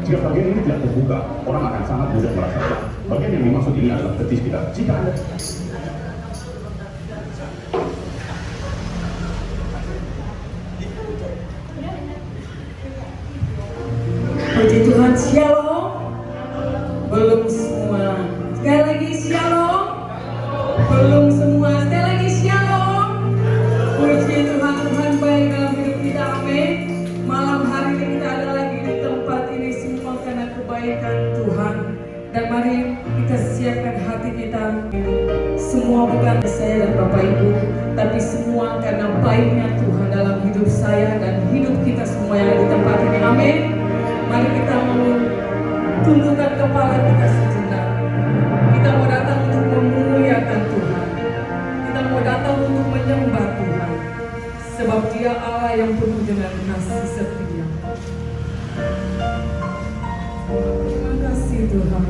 Jika bagian ini tidak terbuka, orang akan sangat mudah merasakan. Bagian yang dimaksud ini adalah betis kita. Jika Anda puji Tuhan, shalom. Belum semua. Sekali lagi shalom. Belum semua. Sekali lagi shalom. Puji Tuhan, Tuhan baik dalam hidup kita, amin. Malam hari ini kita ada lagi di tempat ini semua karena kebaikan Tuhan. Dan mari kita siapkan hati kita. Semua bukan saya dan Bapak Ibu, tapi semua karena baiknya Tuhan dalam hidup saya dan hidup kita semua yang ada di tempat ini, amin. Mari kita mau tundukkan kepala kita sejenak. Kita mau datang untuk memuliakan Tuhan. Kita mau datang untuk menyembah Tuhan. Sebab Dia Allah yang penuh dengan kasih setia. Terima kasih Tuhan.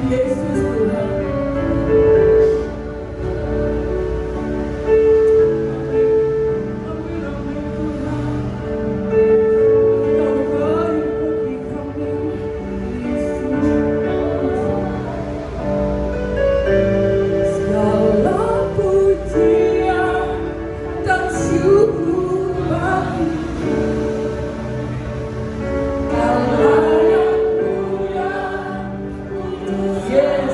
Yesus Tuhan. Yes.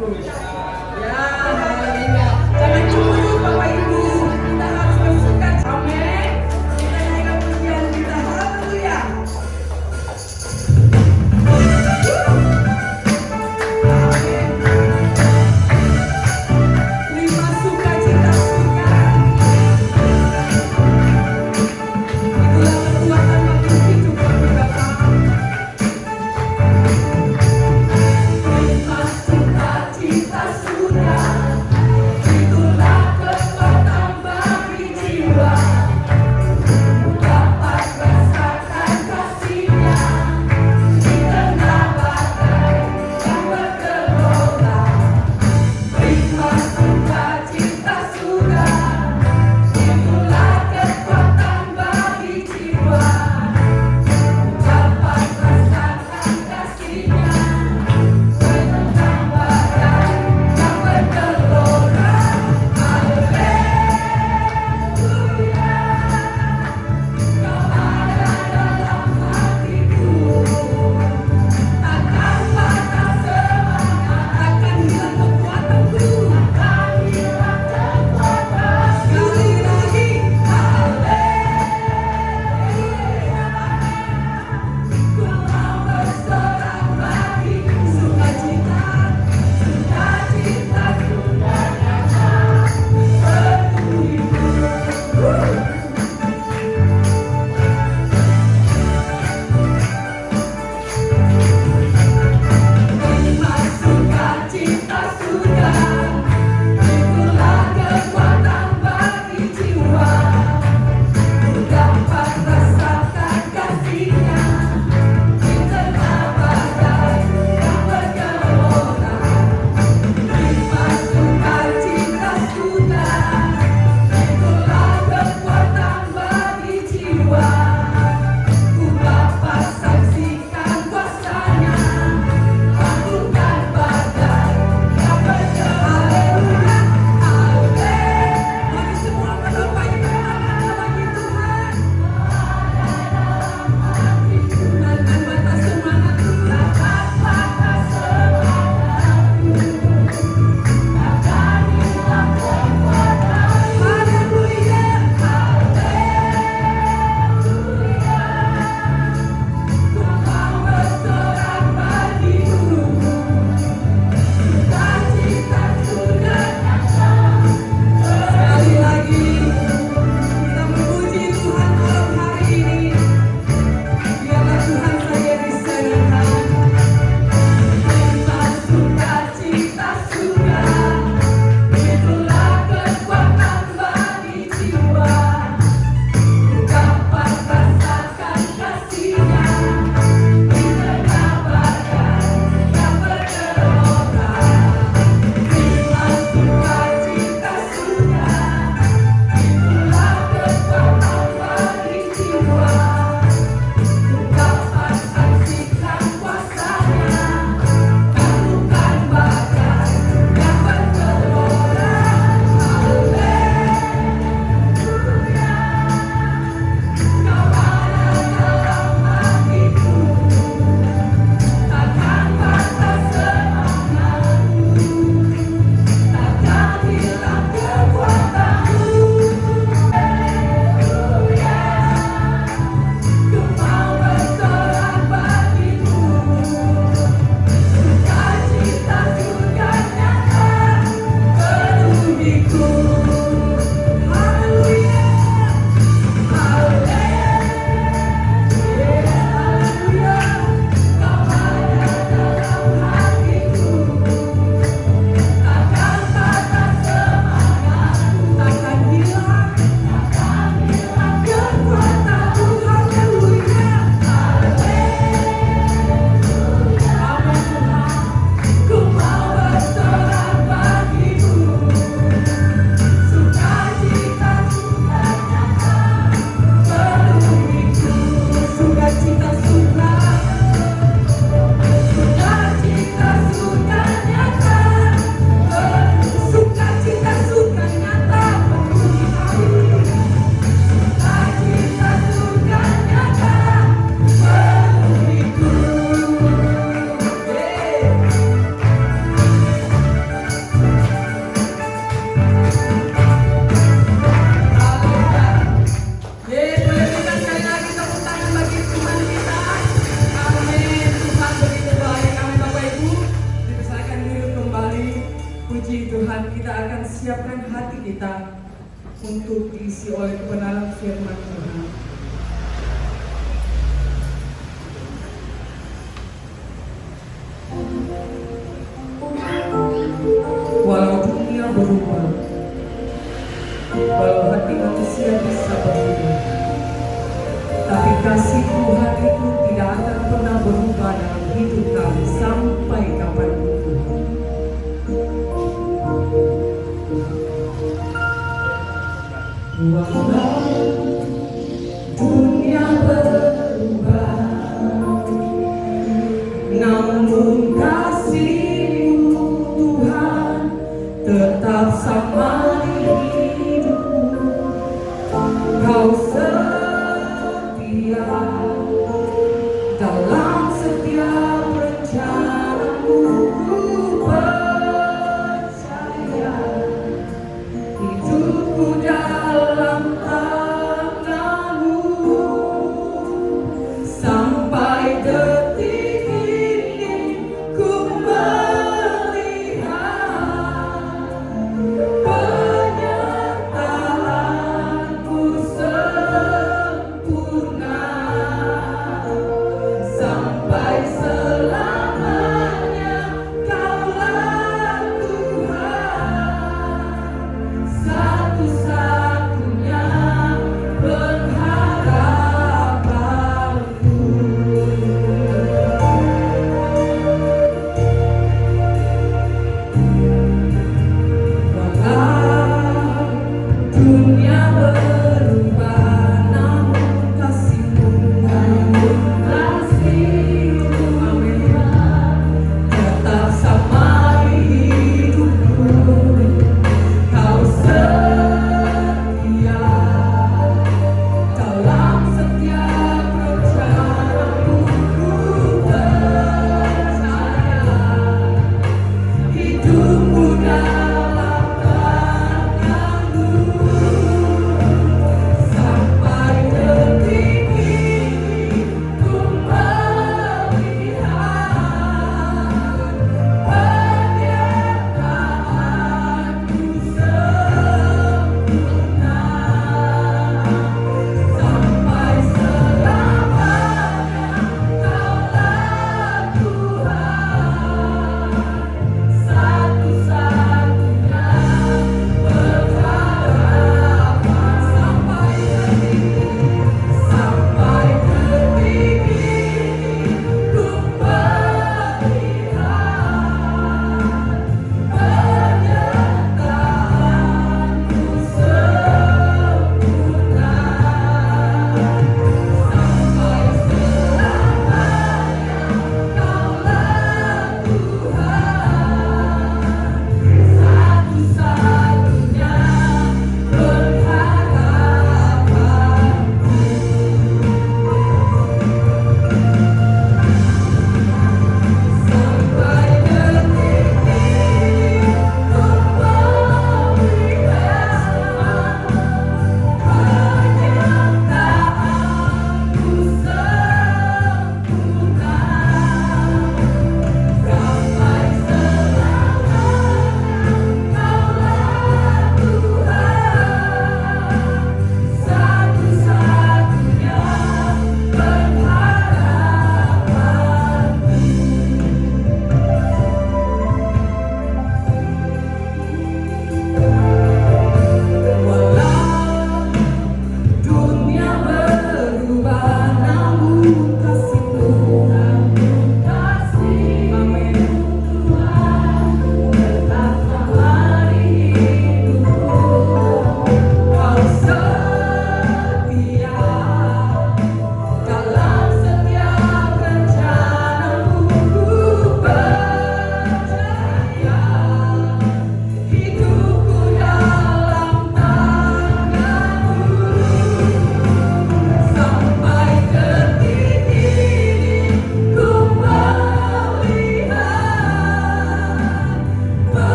saudaraku. Ya, haleluya. Jangan cemburu Bapak Ibu. Kita harus bersuka. Amin. Kita naikkan pujian kita. Haleluya. Amin. Lima sukacita surga. Itulah kekuatan bagi hidup kami Bapa. Lima sukacita Puji Tuhan, kita akan siapkan hati kita untuk diisi oleh kebenaran firman Tuhan. Walau dunia berubah, walau hati manusia bisa berubah, tapi kasih Tuhan itu tidak akan pernah berubah dalam hidup kami sampai kapanpun. Walau dunia berubah, namun kasih-Mu Tuhan tetap sama di hidupku. Kau setia dalam setiap rencanamu. Ku percaya hidupku dalam tangan-Mu. Sampai detik ini ku melihat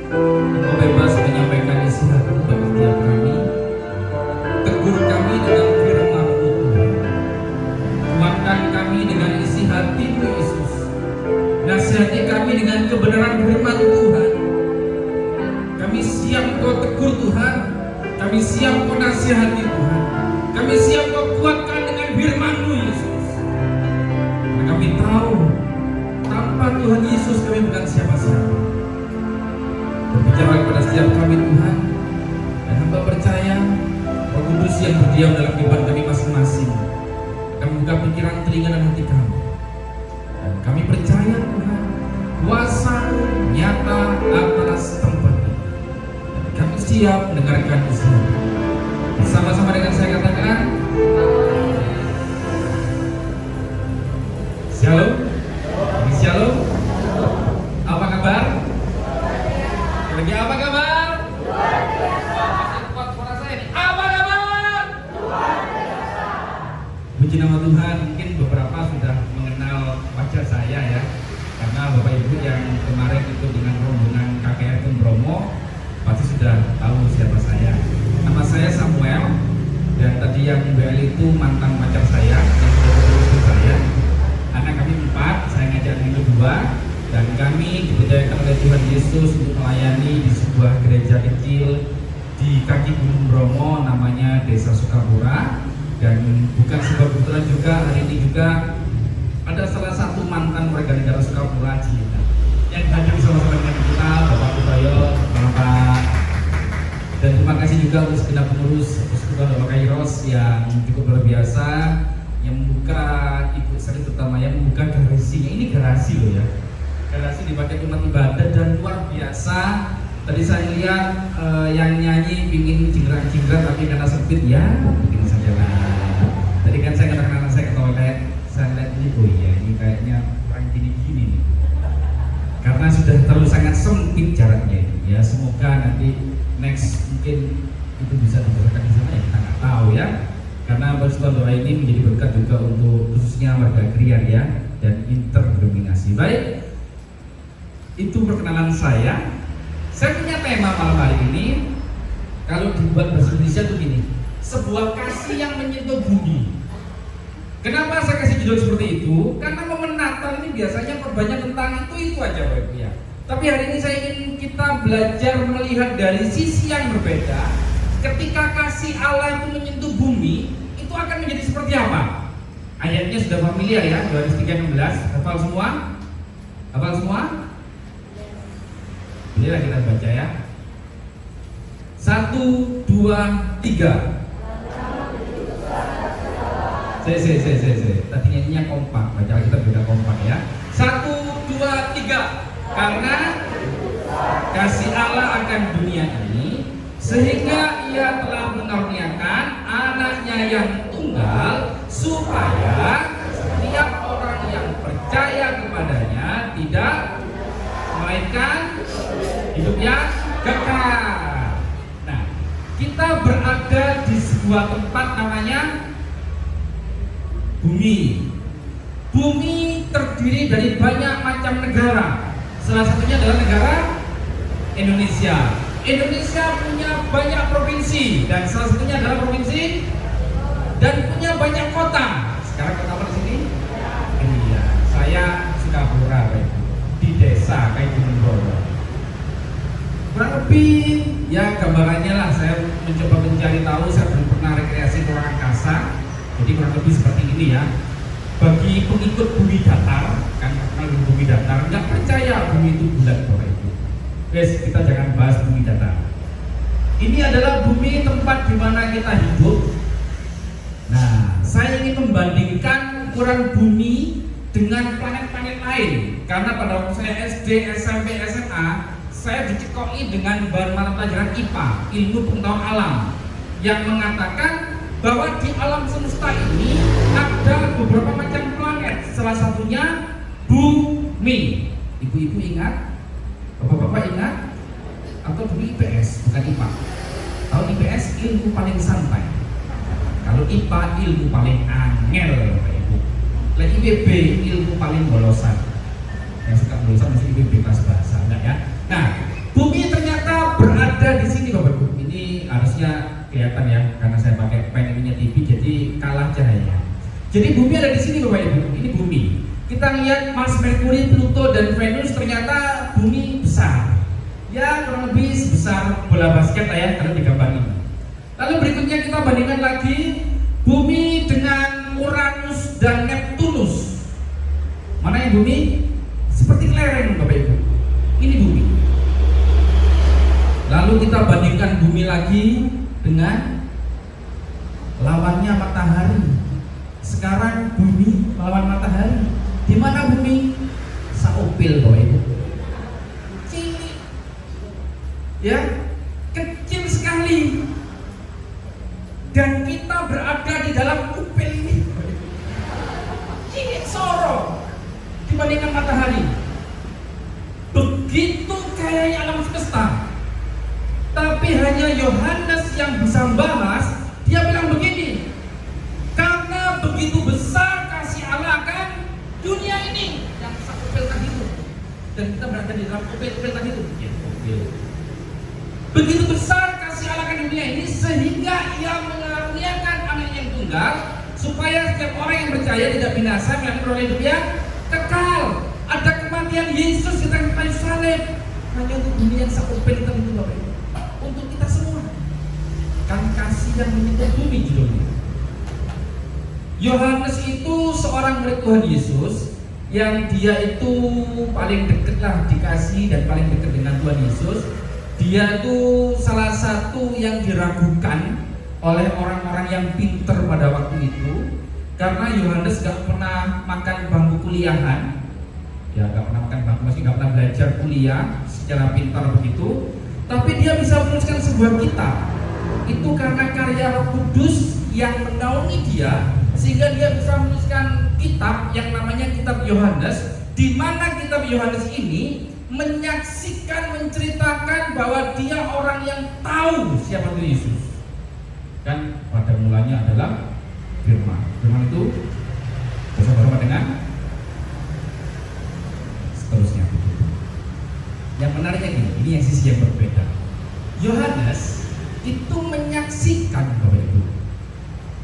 Engkau bebas menyampaikan isi hatimu bagi setiap kami. Tegur kami dengan firman-Mu Tuhan. Kuatkan kami dengan isi hati-Mu Yesus. Nasihati kami dengan kebenaran firman Tuhan. Kami siap Kau tegur Tuhan. Kami siap Kau nasihati Tuhan. Kami siap Kau kuatkan dengan firman-Mu Yesus. Karena kami tahu tanpa Tuhan Yesus kami bukan siapa-siapa. Berbicara kepada setiap kami Tuhan, dan hamba percaya Roh Kudus yang berdiam dalam kehidupan kami masing-masing akan membuka pikiran, telinga, dan hati kami. Dan kami percaya Tuhan, kuasa-Mu nyata atas tempat ini. Dan kami siap mendengarkan isi. Bersama-sama dengan saya katakan, Shalom. Shalom. Apa kabar? Lagi apa kabar? Luar biasa. Kuat suara saya nih. Apa kabar? Luar biasa. Puji nama Tuhan. Mungkin beberapa sudah mengenal wajah saya ya, karena Bapak Ibu yang kemarin ikut dengan rombongan KKR ke Bromo pasti sudah tahu siapa saya. Nama saya Samuel, dan tadi yang BL itu mantan pacar saya yang sudah berhubung saya. Anak kami 4, saya ngajak yang kedua. Dan kami dipercayakan oleh Tuhan Yesus untuk melayani di sebuah gereja kecil di kaki Gunung Bromo, namanya Desa Sukapura. Dan bukan sebuah kebetulan juga, hari ini juga ada salah satu mantan warga negara Sukapura yang hadir bersama-sama dengan kita, Bapak Kubayo, Bapak. Dan terima kasih juga untuk segenap pengurus Persekutuan Bapak Kairos yang cukup luar biasa, yang membuka, Ibu Sari terutama yang membuka garasinya. Ini garasi loh ya, garasi dipakai tempat ibadah dan luar biasa. Tadi saya lihat yang nyanyi pingin cingkrang-cingkrang tapi karena sempit ya begini saja lah. Tadi kan saya katakan anak saya ke toilet, saya lihat ini, oh iya ini kayaknya kurang gini-gini nih, karena sudah terlalu sangat sempit jaraknya ini. Ya semoga nanti next mungkin itu bisa diberangkat di sana ya, kita nggak tahu ya. Karena Persekutuan Doa ini menjadi berkat juga untuk khususnya warga Krian ya, dan interdenominasi. Baik, itu perkenalan saya. Saya punya tema malam hari ini, kalau dibuat bahasa Indonesia tuh gini, sebuah kasih yang menyentuh bumi. Kenapa saya kasih judul seperti itu? Karena momen Natal ini biasanya perbanyak tentang itu aja Bapak Ibu ya. Tapi hari ini saya ingin kita belajar melihat dari sisi yang berbeda. Ketika kasih Allah itu menyentuh bumi, itu akan menjadi seperti apa? Ayatnya sudah familiar ya, Yohanes 3:16. Hafal semua? Hafal semua? Inilah kita baca ya. 1, 2, 3. Tadi nyanyinya kompak, baca kita beda kompak ya. 1, 2, 3. Karena kasih Allah akan dunia ini, sehingga Ia telah mengaruniakan anaknya yang tunggal, supaya setiap orang yang percaya kepadanya tidak melainkan hidup yang kekal. Nah, kita berada di sebuah tempat namanya bumi. Bumi terdiri dari banyak macam negara. Salah satunya adalah negara Indonesia. Indonesia punya banyak provinsi, dan salah satunya adalah provinsi, dan punya banyak kota. Sekarang kota apa di sini? Iya, saya Sukapura, di desa kayak Gunung Bromo. Kurang lebih ya gambarannya lah, saya mencoba mencari tahu, saya belum pernah rekreasi ke luar angkasa. Jadi kurang lebih seperti ini ya. Bagi pengikut bumi datar, kan kalau bumi datar nggak percaya bumi itu bulat Bapak Ibu. Guys, kita jangan bahas bumi datar. Ini adalah bumi tempat di mana kita hidup. Nah, saya ingin membandingkan ukuran bumi dengan planet-planet lain. Karena pada waktu saya SD, SMP, SMA, saya dicekoki dengan bahan mata pelajaran IPA, ilmu pengetahuan alam, yang mengatakan bahwa di alam semesta ini ada beberapa macam planet, salah satunya bumi. Ibu-ibu ingat? Bapak-bapak ingat? Atau dulu IPS, bukan IPA. Tahu IPS ilmu paling santai. Kalau IPA ilmu paling angel, Bapak Ibu. Lagi IPB ilmu paling bolosan. Yang suka bolosan masih IPB kelas bahasa, enggak ya? Nah, bumi ternyata kelihatan ya, karena saya pakai pen ininya TV, jadi kalah cahaya. Jadi bumi ada di sini Bapak Ibu, ini bumi. Kita lihat Mars, Merkuri, Pluto, dan Venus, ternyata bumi besar. Ya kurang lebih sebesar bola basket lah ya, kalau di gambar ini. Lalu berikutnya kita bandingkan lagi bumi dengan Uranus dan Neptunus. Mana yang bumi? Seperti kelereng Bapak Ibu. Ini bumi. Lalu kita bandingkan bumi lagi dengan lawannya matahari. Sekarang bumi melawan matahari. Di mana bumi? Saupil Bapak Ibu. Cilik. Ya, kecil sekali. Dan kita berada di dalam upil ini. Cilik sorong dibandingkan matahari. Begitu kayanya alam semesta. Tapi hanya Yohanes yang bisa membahas. Dia bilang begini, karena begitu besar kasih Allah akan dunia ini yang upil tadi itu, dan kita berada di dalam upil tadi itu. Ya, upil. Begitu besar kasih Allah akan dunia ini sehingga Ia mengaruniakan Anak yang tunggal supaya setiap orang yang percaya tidak binasa melainkan beroleh hidup yang kekal. Ada kematian Yesus di tengah kayu salib hanya untuk dunia yang sakupil itu Bapak Ibu. Untuk kita semua. Kan kasih yang menyentuh bumi judulnya. Yohanes itu seorang murid Tuhan Yesus yang dia itu paling dekat lah dikasih dan paling dekat dengan Tuhan Yesus. Dia itu salah satu yang diragukan oleh orang-orang yang pinter pada waktu itu, karena Yohanes gak pernah makan bangku kuliahan. Ya gak pernah makan bangku, masih gak pernah belajar kuliah secara pintar begitu. Tapi dia bisa menuliskan sebuah kitab. Itu karena karya Roh Kudus yang menaungi dia, sehingga dia bisa menuliskan kitab yang namanya Kitab Yohanes, di mana kitab Yohanes ini menyaksikan, menceritakan bahwa dia orang yang tahu siapa itu Yesus. Dan pada mulanya adalah firman. Firman itu bersama-sama dengan seterusnya. Yang menariknya ini yang sisi yang berbeda. Yohanes itu menyaksikan Bapak Ibu.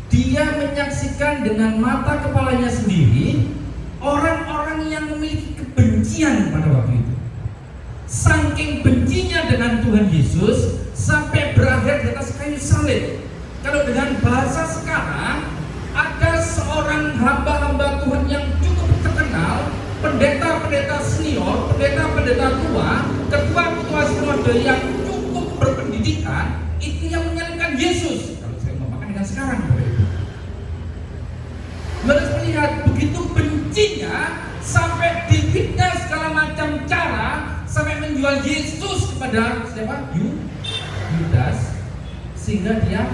Dia menyaksikan dengan mata kepalanya sendiri orang-orang yang memiliki kebencian pada waktu itu. Saking bencinya dengan Tuhan Yesus sampai berakhir di atas kayu salib. Kalau dengan bahasa sekarang, ada seorang hamba-hamba Tuhan yang cukup terkenal, pendeta-pendeta senior, pendeta-pendeta tua, ketua-ketua sinode yang cukup berpendidikan, itu yang menyalibkan Yesus. Kalau saya memakan dengan sekarang, Yohanes melihat begitu bencinya sampai difitnah segala macam cara, sampai menjual Yesus kepada siapa? Yudas, sehingga dia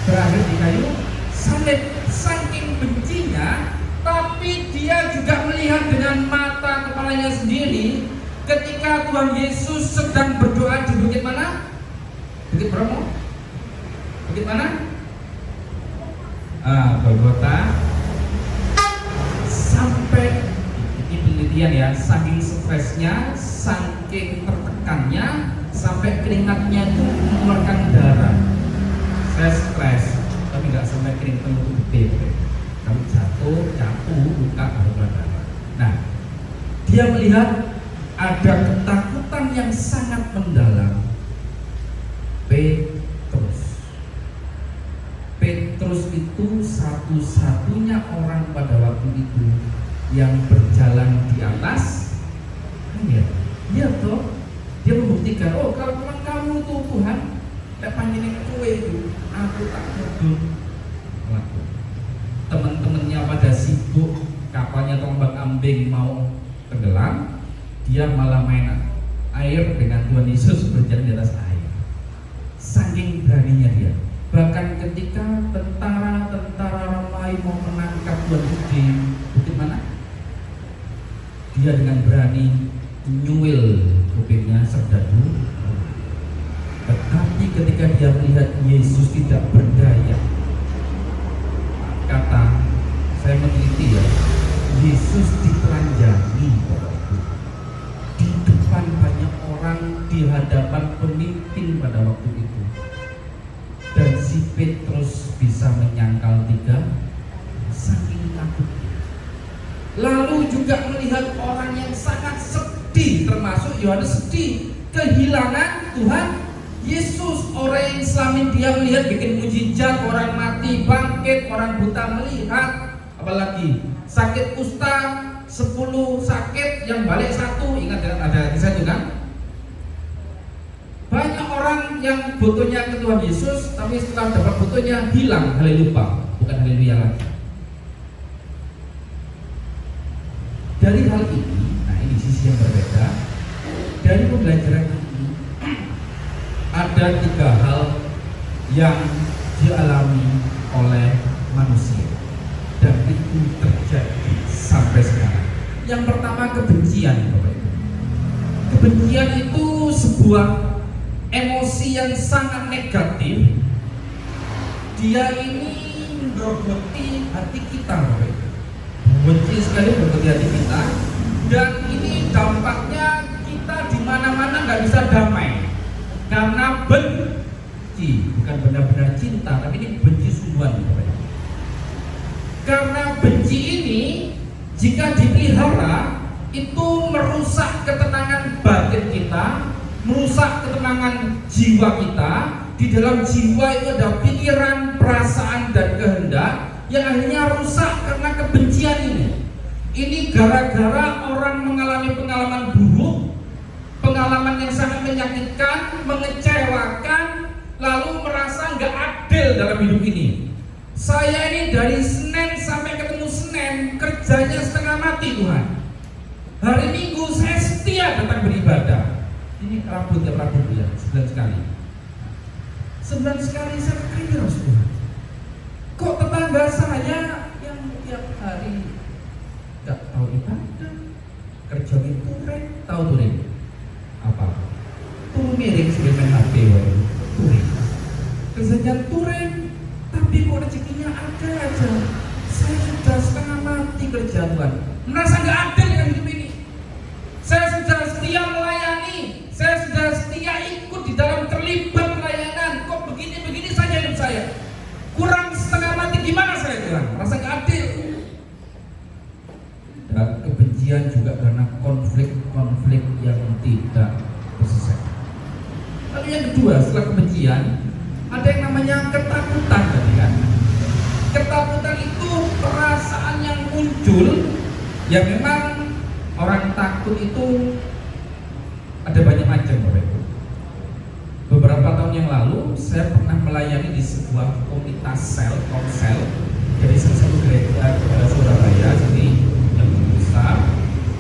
berakhir di kayu salib. Saking bencinya, tapi dia juga melihat dengan mata kepalanya sendiri ketika Tuhan Yesus sedang berdoa di bukit mana? Bukit Bromo? Bukit mana? Golgota. Sampai ini penelitian ya, saking stresnya, saking tertekannya, sampai keringatnya itu mengeluarkan darah. Saya stres, tapi nggak sampai kering tembus gede. Kamu jatuh, capu, luka, baru darah. Nah, dia melihat ada ketakutan yang sangat mendalam. Petrus itu satu-satunya orang pada waktu itu yang berjalan di atas air. Iya toh, dia membuktikan, oh kalau memang kamu tuh Tuhan, tak panjangin kue itu, aku tak mudun. Teman-temannya pada sibuk, kapalnya tombak ambing mau tenggelam, dia malah main air dengan Tuhan Yesus berjalan di atas air. Saking beraninya dia. Bahkan ketika tentara Romawi mau menangkap Tuhan Yesus di bukit mana? Dia dengan berani nyuil kupingnya serdadu. Tetapi ketika dia melihat Yesus tidak berdaya, kata saya meneliti ya, Yesus ditelanjangi di depan banyak orang, di hadapan pemimpin pada waktu itu. Dan juga melihat orang yang sangat sedih, termasuk Yohanes sedih kehilangan Tuhan Yesus. Orang yang selama dia melihat bikin mujizat, orang mati bangkit, orang buta melihat, apalagi sakit kusta 10 sakit yang balik 1. Ingat ya, ada kisah itu kan? Banyak orang yang butuhnya ke Tuhan Yesus, tapi setelah dapat butuhnya hilang, haleluya, bukan haleluya lagi. Dari hal ini, nah ini sisi yang berbeda. Dari pembelajaran ini ada 3 hal yang dialami oleh manusia dan itu terjadi sampai sekarang. Yang pertama kebencian, Bapak Ibu. Kebencian itu sebuah emosi yang sangat negatif. Dia ini menggerogoti hati kita, Bapak Ibu. Benci sekali menggerogoti hati kita, dan ini dampaknya kita di mana-mana nggak bisa damai karena benci, bukan benar-benar cinta, tapi ini benci sungguhan, Bapak Ibu. Karena benci ini jika dipelihara itu merusak ketenangan batin kita, merusak ketenangan jiwa kita. Di dalam jiwa itu ada pikiran, perasaan, dan kehendak yang akhirnya rusak karena kebencian ini. Ini gara-gara orang mengalami pengalaman buruk, pengalaman yang sangat menyakitkan, mengecewakan, lalu merasa nggak adil dalam hidup ini. Saya ini dari Senin sampai ketemu Senin kerjanya setengah mati Tuhan. Hari Minggu saya setia datang beribadah. Ini Rabu tiap Rabu ya, 9 sekali. 9 sekali saya kira Tuhan. Kok tetangga saya yang tiap hari nggak tahu ibadah, kerja itu tahu turing apa? Tuh miring sebenarnya HP turing. Kerjanya turing, tapi kok rezekinya ada aja. Saya sudah setengah mati kerja Tuhan. Merasa nggak adil dengan hidup ini. Saya sudah setia melayani, saya sudah setia ikut di dalam terlibat pelayanan. Kok begini-begini saja hidup saya? Kurang setengah mati gimana saya Tuhan? Merasa nggak adil. Dan kebencian juga karena konflik-konflik yang tidak selesai. Lalu yang kedua setelah kebencian ada yang namanya ketakutan tadi kan. Ketakutan itu perasaan yang muncul yang memang orang takut itu ada banyak macam Bapak Ibu. Beberapa tahun yang lalu saya pernah melayani di sebuah komunitas konsel dari salah satu gereja Surabaya sini yang besar.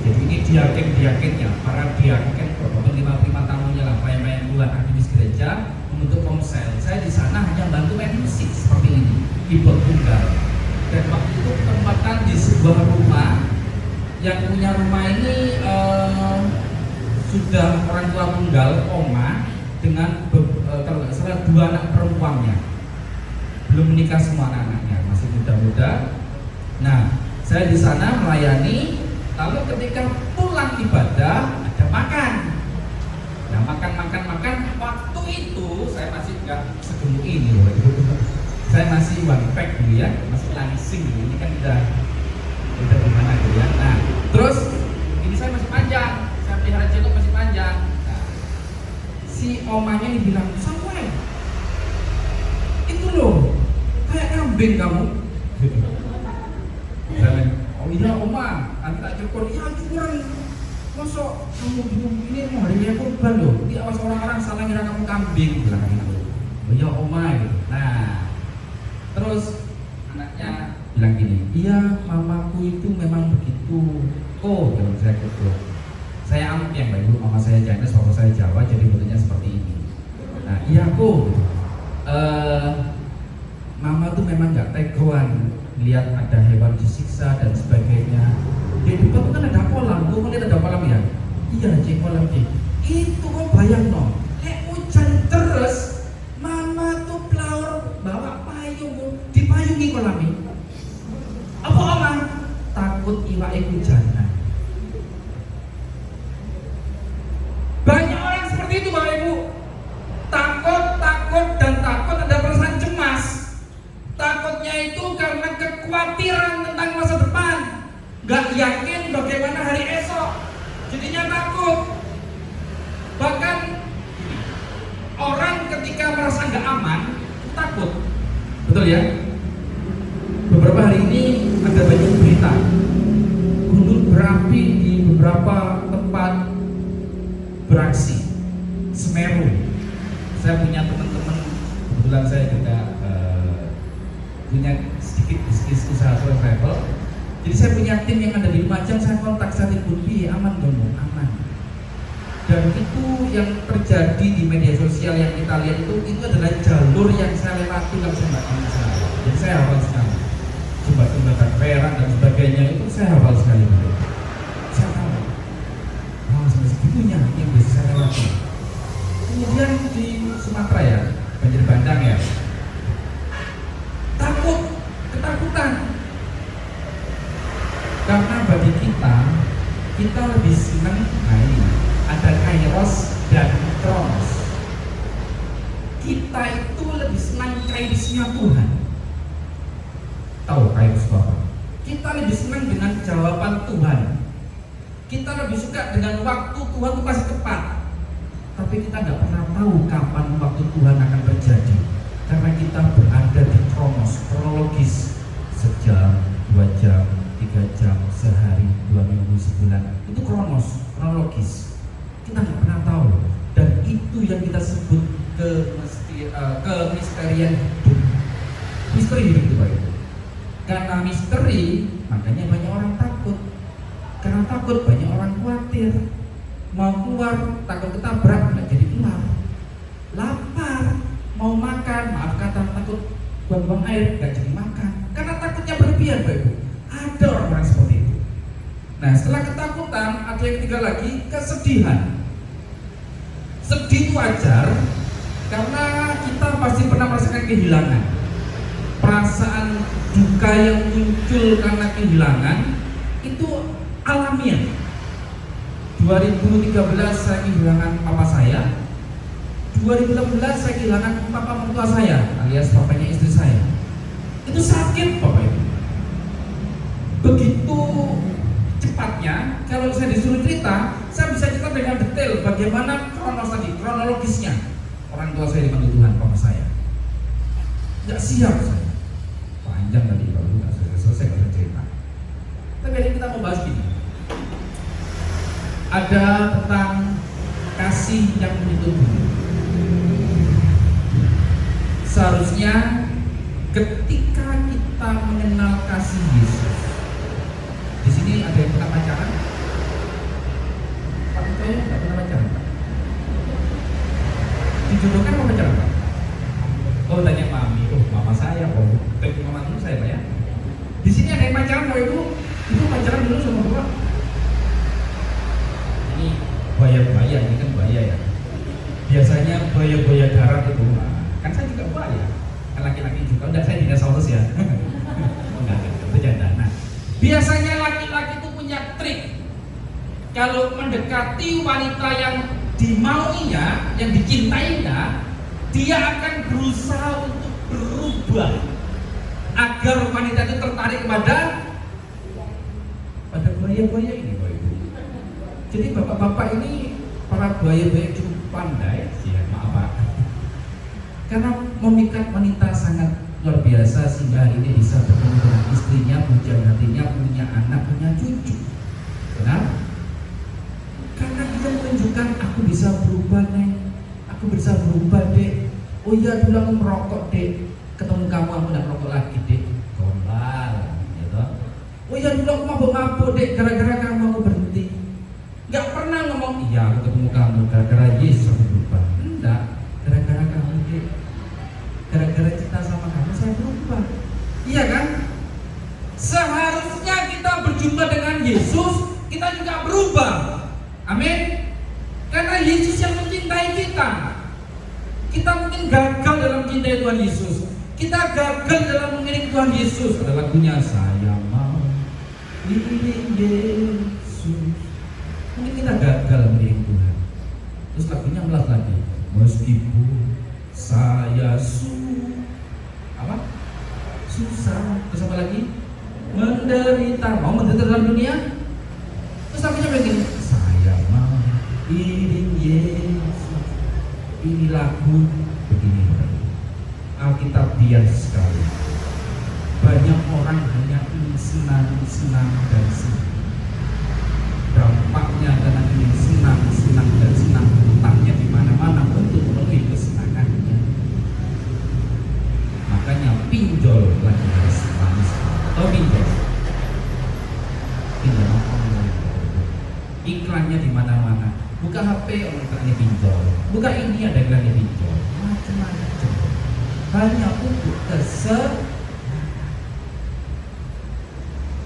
Jadi ini diaken-diakennya, para diaken beberapa 5 tahunnya lah, pelayan Tuhan aktivis gereja membentuk komsel. Saya di sana hanya bantu main musik seperti ini, keyboard tunggal. Dan waktu itu ketempatan di sebuah rumah. Yang punya rumah ini sudah orang tua tunggal, oma, dengan kalau nggak salah 2 anak perempuannya, belum menikah semua anak-anaknya, masih muda-muda. Nah, saya di sana melayani. Lalu ketika pulang ibadah ada makan. Nah, makan. Waktu itu saya masih nggak segemuk ini loh. Saya masih one pack dulu ya, masih langsing dulu. Ini kan udah gimana gitu ya. Nah, terus ini saya masih panjang, saya pelihara jenggot masih panjang. Nah, si omanya ini bilang, Samuel, itu loh kayak kambing kamu. Oh iya oma, nanti tak cukur. Ya cukuran, masuk kamu bingung ini mau hari raya kurban loh. Di awas orang-orang salah ngira kamu kambing, bilang gitu. Oh iya oma gitu. Nah, terus anaknya bilang gini, iya mamaku itu memang begitu. Oh, dalam saya gitu. Saya amuk yang Ibu, mama saya Chinese, papa saya Jawa, jadi bentuknya seperti ini. Nah, iya kok. Gitu. Mama tuh memang nggak tegoan lihat ada hewan disiksa dan sebagainya. Di depan kan ada kolam, gue melihat ada kolam ya. Iya, cek kolam cek. Itu kok bayang no. Hujan terus, mama tuh pelaur bawa payung, dipayungi kolam ini. Apa oma? Takut iwake hujanan. Banyak orang seperti itu Bapak Ibu. Takut dan takut, ada perasaan cemas. Takutnya itu karena kekhawatiran tentang masa depan. Gak yakin bagaimana jadinya takut. Bahkan orang ketika merasa nggak aman takut, betul ya? Beberapa hari ini ada banyak berita gunung berapi di beberapa tempat beraksi. Semeru, saya punya teman-teman, kebetulan saya juga punya sedikit bisnis usaha travel. Jadi saya punya tim yang ada di Lumajang, saya kontak saat itu, aman dong, aman. Dan itu yang terjadi di media sosial yang kita lihat itu adalah jalur yang saya lewati kalau saya nggak tahu saya. Jadi saya hafal sekali. Jembatan Perak dan sebagainya itu saya hafal sekali. Saya tahu. Oh, sampai segitunya yang bisa saya lewati. Kemudian di Sumatera ya, banjir bandang ya. Takut, ketakutan. Karena bagi kita lebih senang, nah ini ada kairos dan kronos. Kita itu lebih senang kairosnya Tuhan. Tahu kairos apa? Kita lebih senang dengan jawaban Tuhan. Kita lebih suka dengan waktu Tuhan itu pasti tepat. Tapi kita nggak pernah tahu kapan waktu Tuhan akan terjadi. Karena kita berada di kronologis, sejam, 2 jam, 3 jam, sehari, 2 minggu, sebulan. Itu kronologis. Kita nggak pernah tahu. Dan itu yang kita sebut kemisterian hidup. Misteri hidup itu Pak. Karena misteri, makanya banyak orang takut. Karena takut, banyak orang khawatir. Mau keluar, takut ketabrak, nggak jadi keluar. Lapar, mau makan, maaf kata, takut buang-buang air, nggak jadi makan. Karena takutnya berlebihan, Bapak Ibu. Ada orang-orang seperti itu. Nah, setelah ketakutan, ada yang ketiga lagi, kesedihan. Sedih itu wajar, karena kita pasti pernah merasakan kehilangan. Perasaan duka yang muncul karena kehilangan itu alamiah. 2013 saya kehilangan papa saya. 2016 saya kehilangan papa mertua saya, alias papanya istri saya. Itu sakit Bapak Ibu. Begitu cepatnya, kalau saya disuruh cerita, saya bisa cerita dengan detail bagaimana kronologisnya. Orang tua saya dipanggil Tuhan, papa saya. Nggak siap saya. Panjang tadi kalau nggak selesai kalau cerita. Tapi hari ini kita mau bahas gini. Ada tentang kasih yang menuntut bumi. Seharusnya ketika kita mengenal kasih Yesus, di sini ada yang pernah pacaran? Pak Tito nggak pernah pacaran, Pak? Dijodohkan mau pacaran, Pak? Oh, tanya mami, oh mama saya, oh tanya mama dulu saya, Pak ya. Di sini ada yang pacaran, Pak Ibu? Ibu pacaran dulu sama Bapak? Ini buaya-buaya, ini kan buaya ya. Biasanya buaya-buaya darat itu, kan saya juga buaya, kan laki-laki juga. Enggak, saya dinosaurus ya. Enggak, bercanda. Nah, biasanya laki-laki itu punya trik. Kalau mendekati wanita yang dimauinya, yang dicintainya, dia akan berusaha untuk berubah agar wanita itu tertarik pada buaya-buaya ini, Bapak Ibu. Jadi bapak-bapak ini, para buaya-buaya cukup pandai, ya maaf Pak. Karena memikat wanita sangat luar biasa sehingga hari ini bisa bertemu dengan istrinya, puja hatinya, punya anak, punya cucu. Benar? Karena kita menunjukkan aku bisa berubah, Neng. Aku bisa berubah, Dek. Oh iya, dulu aku merokok, Dek. Ketemu kamu aku tidak merokok lagi, Dek. Gombal, gitu. Oh iya, dulu aku mabuk-mabuk, Dek. Gara-gara kamu aku berhenti. Gak pernah ngomong, iya aku ketemu kamu gara-gara Yesus aku berubah. Enggak, gara-gara kamu, Dek. Gara-gara cinta sama kamu saya berubah. Iya kan? Seharusnya kita berjumpa dengan Yesus, kita juga berubah. Amin. Karena Yesus yang mencintai kita. Kita mungkin gagal dalam mencintai Tuhan Yesus. Kita gagal dalam mengiring Tuhan Yesus. Ada lagunya, saya mau iring Yesus. Mungkin kita gagal mengiring Tuhan. Terus lagunya ulas lagi, meskipun saya susah. Terus apa lagi? Menderita. Mau menderita dalam dunia? Terus lagunya begini, saya Iring Yesus. Ini lagu begini. Alkitab bias sekali. Banyak orang hanya ingin senang dan senang. Dampaknya karena ingin senang dan senang, hutangnya di mana-mana untuk memenuhi kesenangannya. Makanya pinjol lagi harus manis. Tahu pinjol? Pinjol online. Iklannya di mana-mana. Buka HP orang iklannya pinjol. Buka ini ada iklannya pinjol. Macam-macam. Hanya untuk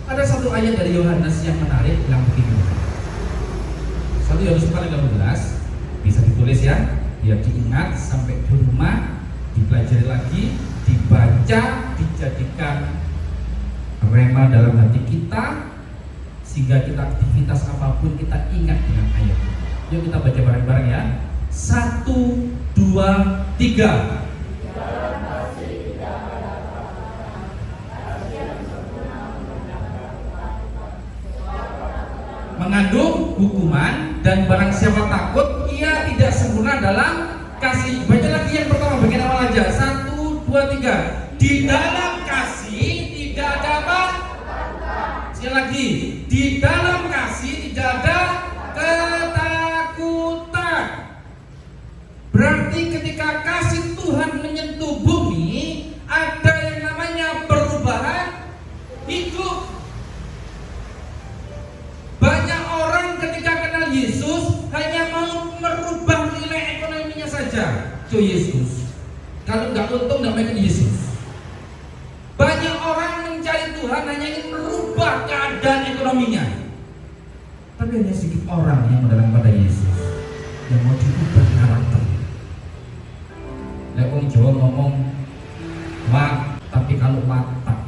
Ada satu ayat dari Yohanes yang menarik, bilang begini. 1 Yohanes 4:16 bisa ditulis ya, biar diingat sampai di rumah, dipelajari lagi, dibaca, dijadikan rema dalam hati kita, sehingga kita aktivitas apapun kita ingat dengan ayat ini. Yuk kita baca bareng-bareng ya. 1, 2, 3. Mengandung hukuman, dan barang siapa takut ia tidak sempurna dalam kasih. Baca lagi yang pertama bagian awal aja. 1, 2, 3. Di dalam kasih tidak ada apa? Sekali lagi. Di dalam kasih tidak ada ketakutan. Berarti ketika kasih Tuhan menyentuh bumi, ada yang namanya perubahan hidup. Banyak orang ketika kenal Yesus hanya mau merubah nilai ekonominya saja. Itu Yesus. Kalau nggak untung nggak mau Yesus. Banyak orang mencari Tuhan hanya ingin merubah keadaan ekonominya. Tapi hanya sedikit orang yang mendalam pada Yesus, yang mau diubah karakter. Lek wong Jawa ngomong mat, tapi kalau mata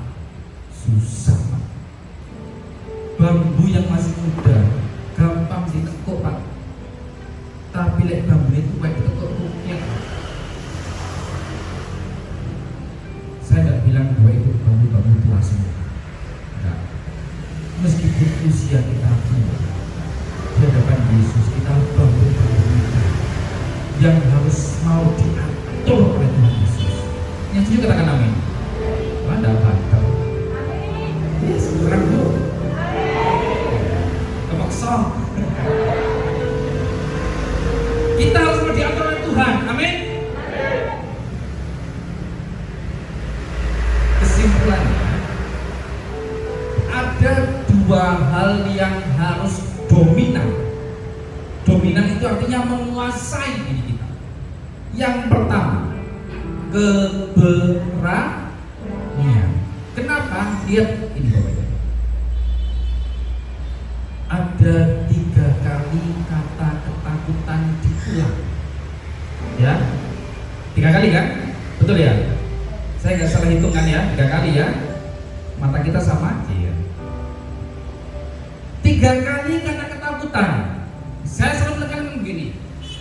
susah. Bambu yang masih muda gampang ditekuk Pak, tapi lek bambu itu kayak ditekuk rupiah. Saya nggak bilang bahwa itu bambu-bambu tua semua, enggak. Meskipun usia kita tua, di hadapan Yesus kita bambu-bambu muda yang harus mau diatur oleh Tuhan Yesus. Yang setuju katakan amin. Anda bantal. Yes, kurang dulu. Kita harus diatur oleh Tuhan, amin. Kesimpulannya, ada dua hal yang harus dominan. Dominan itu artinya menguasai diri kita. Yang pertama, keberanian. Kenapa? Lihat ini Bapak. Ada 3 kali kata ketakutan diulang, ya, 3 kali kan? Betul ya? Saya nggak salah hitungan ya, 3 kali ya. Mata kita sama, iya. 3 kali kata ketakutan. Saya selalu menekankan begini: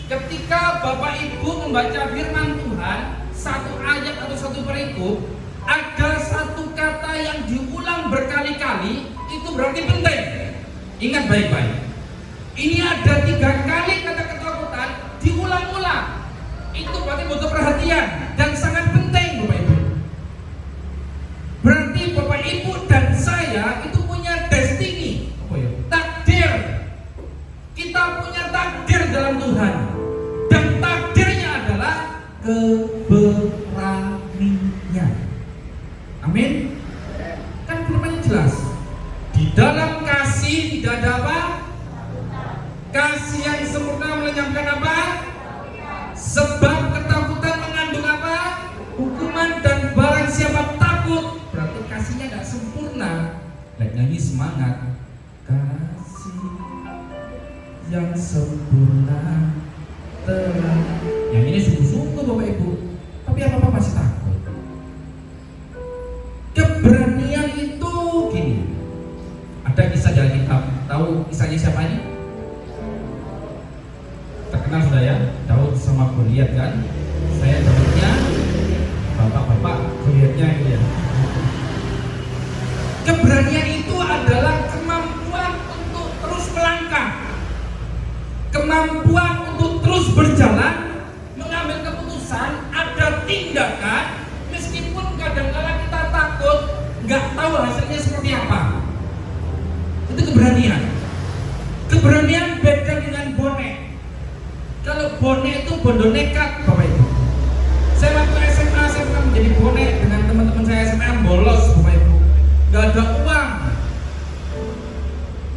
ketika Bapak Ibu membaca firman Tuhan, satu ayat atau satu perikop, ada satu kata yang diulang berkali-kali, itu berarti penting. Ingat baik-baik. Ini ada 3 kali kata ketakutan diulang-ulang. Itu berarti butuh perhatian dan sangat penting Bapak Ibu. Berarti Bapak Ibu dan saya itu punya destiny, takdir. Kita punya takdir dalam Tuhan. Dan takdirnya adalah keberanian. Amin. Kan firman-Nya jelas. Di dalam kasih tidak ada apa? Kasih yang sempurna melenyapkan apa? Sebab ketakutan mengandung apa? Hukuman, dan barang siapa takut berarti kasihnya tidak sempurna. Lek nyanyi semangat. Kasih yang sempurna telah. Yang ini sungguh-sungguh Bapak Ibu. Tapi apa-apa masih takut. Keberanian itu gini. Ada kisah dalam kitab. Tahu kisahnya siapa ini? Terkenal sudah ya, Daud sama Goliat kan? Saya Daudnya, bapak-bapak Goliatnya itu ya. Keberanian itu adalah kemampuan untuk terus melangkah. Kemampuan kemampuan untuk terus berjalan, mengambil keputusan, ada tindakan, meskipun kadang-kala kita takut, nggak tahu hasilnya seperti apa. Itu keberanian. Keberanian beda dengan bonek. Kalau bonek itu bondo nekat, Bapak Ibu. Saya waktu SMA, saya pernah menjadi bonek dengan teman-teman saya SMA, bolos, Bapak Ibu. Nggak ada uang.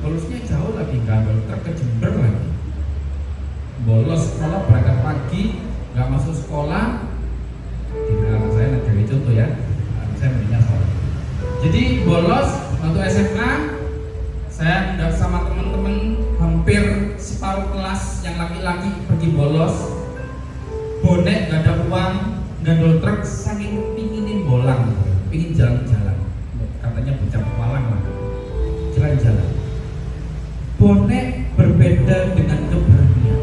Bolosnya jauh lagi, nggak ada truk ke Jember lagi. Bolos sekolah, berangkat pagi, nggak masuk sekolah. Di anak saya negeri contoh ya, anak saya mendingnya soal. Jadi bolos waktu SMA, saya udah sama teman-teman hampir separuh kelas yang laki-laki pergi bolos. Bonek nggak ada uang, gandol truk, saking pinginin bolang, pingin jalan-jalan. Katanya bocah Malang lah, jalan-jalan. Bonek berbeda dengan keberanian.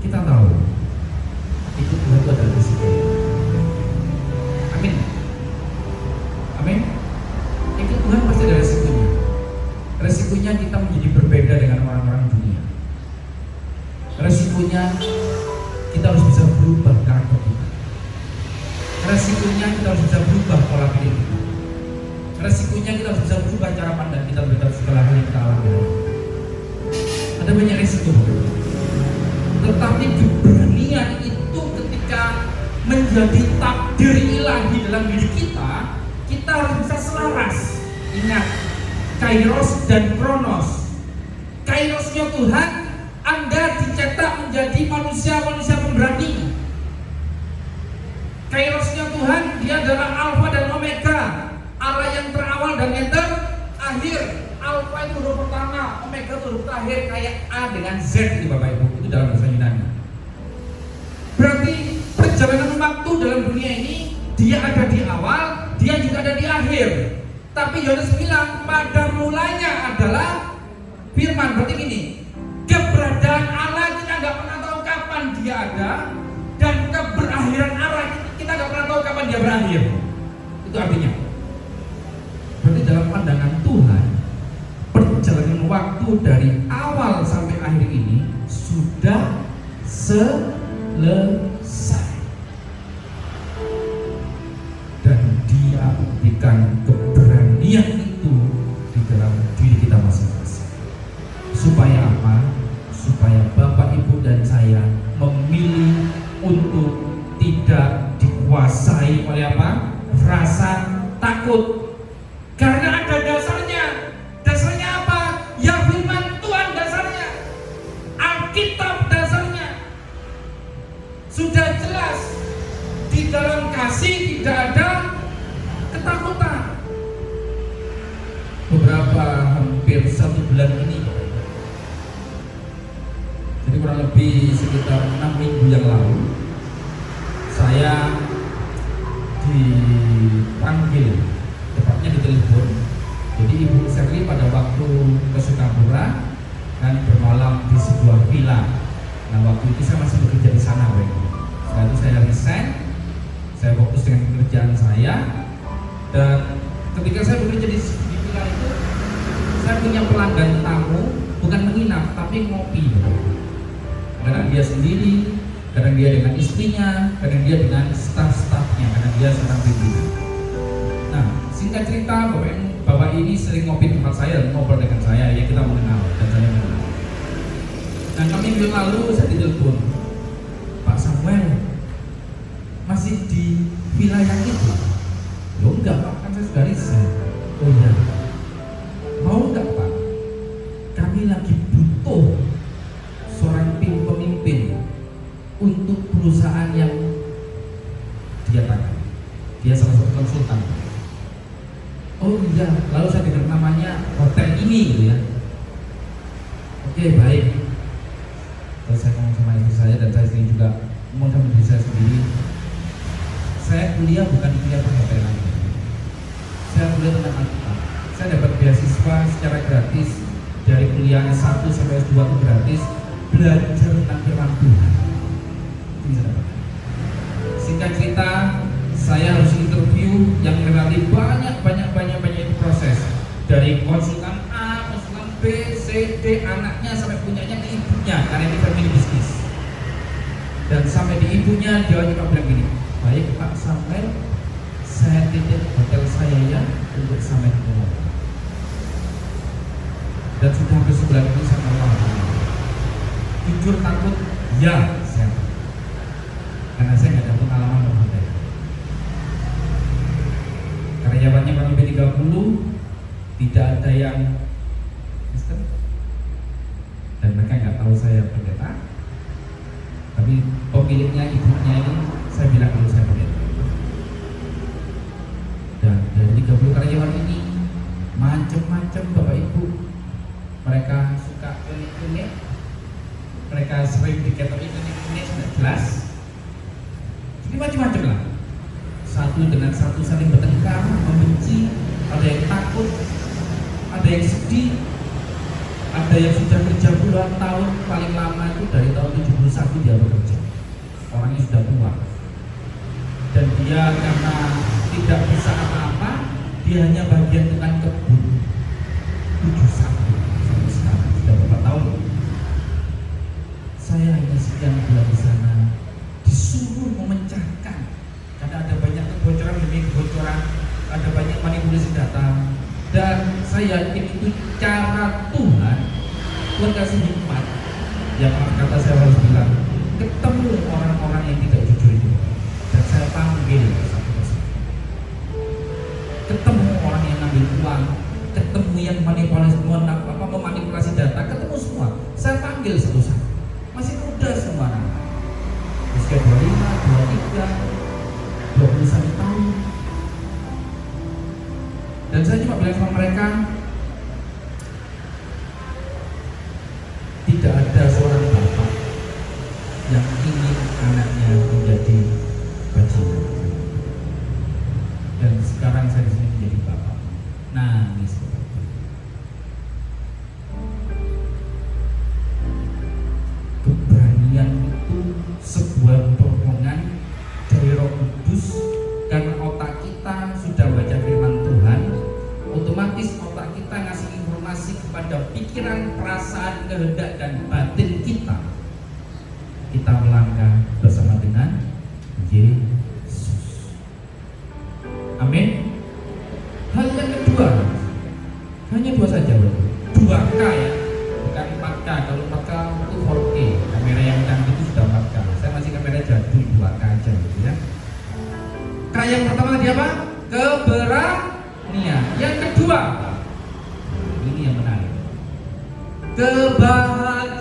Kita tahu itu Tuhan itu adalah risiko. Amin. Amin. Itu Tuhan pasti ada risikonya. Risikonya kita menjadi berbeda dengan orang-orang dunia. Risikonya kita harus bisa berubah karakter kita. Resikonya kita harus bisa berubah pola pikir kita. Resikonya kita harus bisa berubah cara pandang kita terhadap segala hal yang kita alami. Ada banyak resiko, tetapi keberanian itu ketika menjadi takdir ilahi dalam diri kita, kita harus bisa selaras. Ingat, kairos dan kronos. Kairosnya Tuhan, Anda dicetak menjadi manusia-manusia pemberani. Kairosnya Tuhan, dia adalah Alfa dan Omega, Allah yang terawal dan yang terakhir. Alfa itu huruf pertama, Omega itu huruf terakhir, kayak A dengan Z itu Bapak Ibu, itu dalam bahasa Yunani. Berarti perjalanan waktu dalam dunia ini, dia ada di awal, dia juga ada di akhir. Tapi Yohanes bilang pada mulanya adalah firman. Berarti gini, keberadaan Allah kita nggak pernah tahu kapan dia ada, dan keberakhiran Allah kita nggak pernah tahu kapan dia berakhir. Itu artinya. Berarti dalam pandangan Tuhan, perjalanan waktu dari awal sampai akhir ini sudah selesai. Dan dia berikan keberanian itu di dalam diri kita masing-masing. Supaya apa? Supaya Bapak, Ibu, dan saya memilih untuk tidak dikuasai oleh apa? Rasa takut. Karena ada dasarnya. Dasarnya apa? Ya firman Tuhan dasarnya. Alkitab dasarnya. Sudah jelas. Di dalam kasih tidak ada ketakutan. Beberapa hampir 1 bulan ini, jadi kurang lebih sekitar 6 minggu yang lalu, saya dipanggil, tepatnya ditelepon. Jadi Ibu Sherly pada waktu ke Sukabura dan bermalam di sebuah villa. Nah waktu itu saya masih bekerja di sana, Bapak. Setelah itu saya resign, saya fokus dengan pekerjaan saya. Dan ketika saya bekerja di villa itu, saya punya pelanggan tamu, bukan menginap tapi ngopi. Kadang dia sendiri, kadang dia dengan istrinya, kadang dia dengan staf-stafnya, karena dia seorang pimpinan. Nah, singkat cerita, Bapak ini sering ngopi di tempat saya dan ngobrol dengan saya, ya kita mengenal dan saya mengenal. Nah, minggu lalu saya ditelepon, Pak Samuel, masih di wilayah itu? Loh enggak Pak, kan saya sudah resign. Oh iya, mau enggak Pak? Kami lagi butuh seorang pemimpin untuk perusahaan yang dia tangani. Dia salah satu konsultan. Oh iya, lalu saya dengar namanya hotel ini gitu ya. Oke, baik. Terus saya ngomong sama istri saya dan saya sendiri juga ngomong sama diri saya sendiri. Saya kuliah bukan di kuliah perhotelan. Saya kuliah tentang Alkitab. Saya dapat beasiswa secara gratis dari kuliah S1 sampai S2 itu gratis, belajar tentang firman Tuhan. Itu bisa dapat. Singkat cerita, saya harus interview yang relatif banyak itu proses. Dari konsultan A, konsultan B, C, D, anaknya sampai punyanya ke ibunya, karena ini family bisnis. Dan sampai di ibunya dia cuma bilang gini, baik Pak Samuel, saya titip hotel saya ya untuk Samuel keluar. Dan sudah hampir sebulan ini saya mau jujur takut, ya saya, karena saya nggak ada pengalaman berhotel. Karyawannya kami B30, tidak ada yang Kristen, dan mereka nggak tahu saya pendeta. Tapi pemiliknya, ibunya ini saya bilang dulu saya pendeta. Dan dari 30 karyawan ini macam-macam Bapak Ibu. Mereka suka klinik-klinik, mereka sering di catering klinik-klinik sudah jelas. Jadi macam-macam lah. Satu dengan satu saling bertengkar, membenci, ada yang takut, ada yang sedih, ada yang sudah kerja puluhan tahun, paling lama itu dari tahun 71 dia bekerja. Orangnya sudah tua. Dan dia karena tidak bisa apa-apa, dia hanya bagian tukang kebun. 71 sampai sekarang sudah berapa tahun. Saya hanya sekian bulan di sana, disuruh memecahkan karena ada banyak kebocoran demi kebocoran, ada banyak manipulasi data. Dan saya yakin itu cara Tuhan kasih hikmat. Yang kata saya harus bilang, ketemu orang-orang yang tidak jujur itu, dan saya panggil satu persatu. Ketemu orang yang ngambil uang, ketemu yang memanipulasi data, ketemu semua. Saya panggil satu-satu. Masih muda semua anak, usia 25, 23, 21 tahun. Dan saya cuma bilang sama mereka, tidak ada seorang bapak yang ingin anaknya menjadi bajingan. Dan sekarang saya di sini menjadi bapak, nangis. Keberanian itu sebuah dorongan dari Roh Kudus, karena otak kita sudah baca firman Tuhan, otomatis otak kita ngasih informasi kepada pikiran, perasaan, kehendak, dan batin kita. Kita melangkah bersama dengan Yesus. Amin. Hal yang kedua, hanya dua saja, 2K ya, bukan 4K. Kalau 4K itu 4K, kamera yang canggih itu sudah 4K. Saya masih kamera jadul 2K aja gitu ya. K yang pertama tadi apa? Keberanian. Yang kedua, ini yang menarik, kebahagiaan.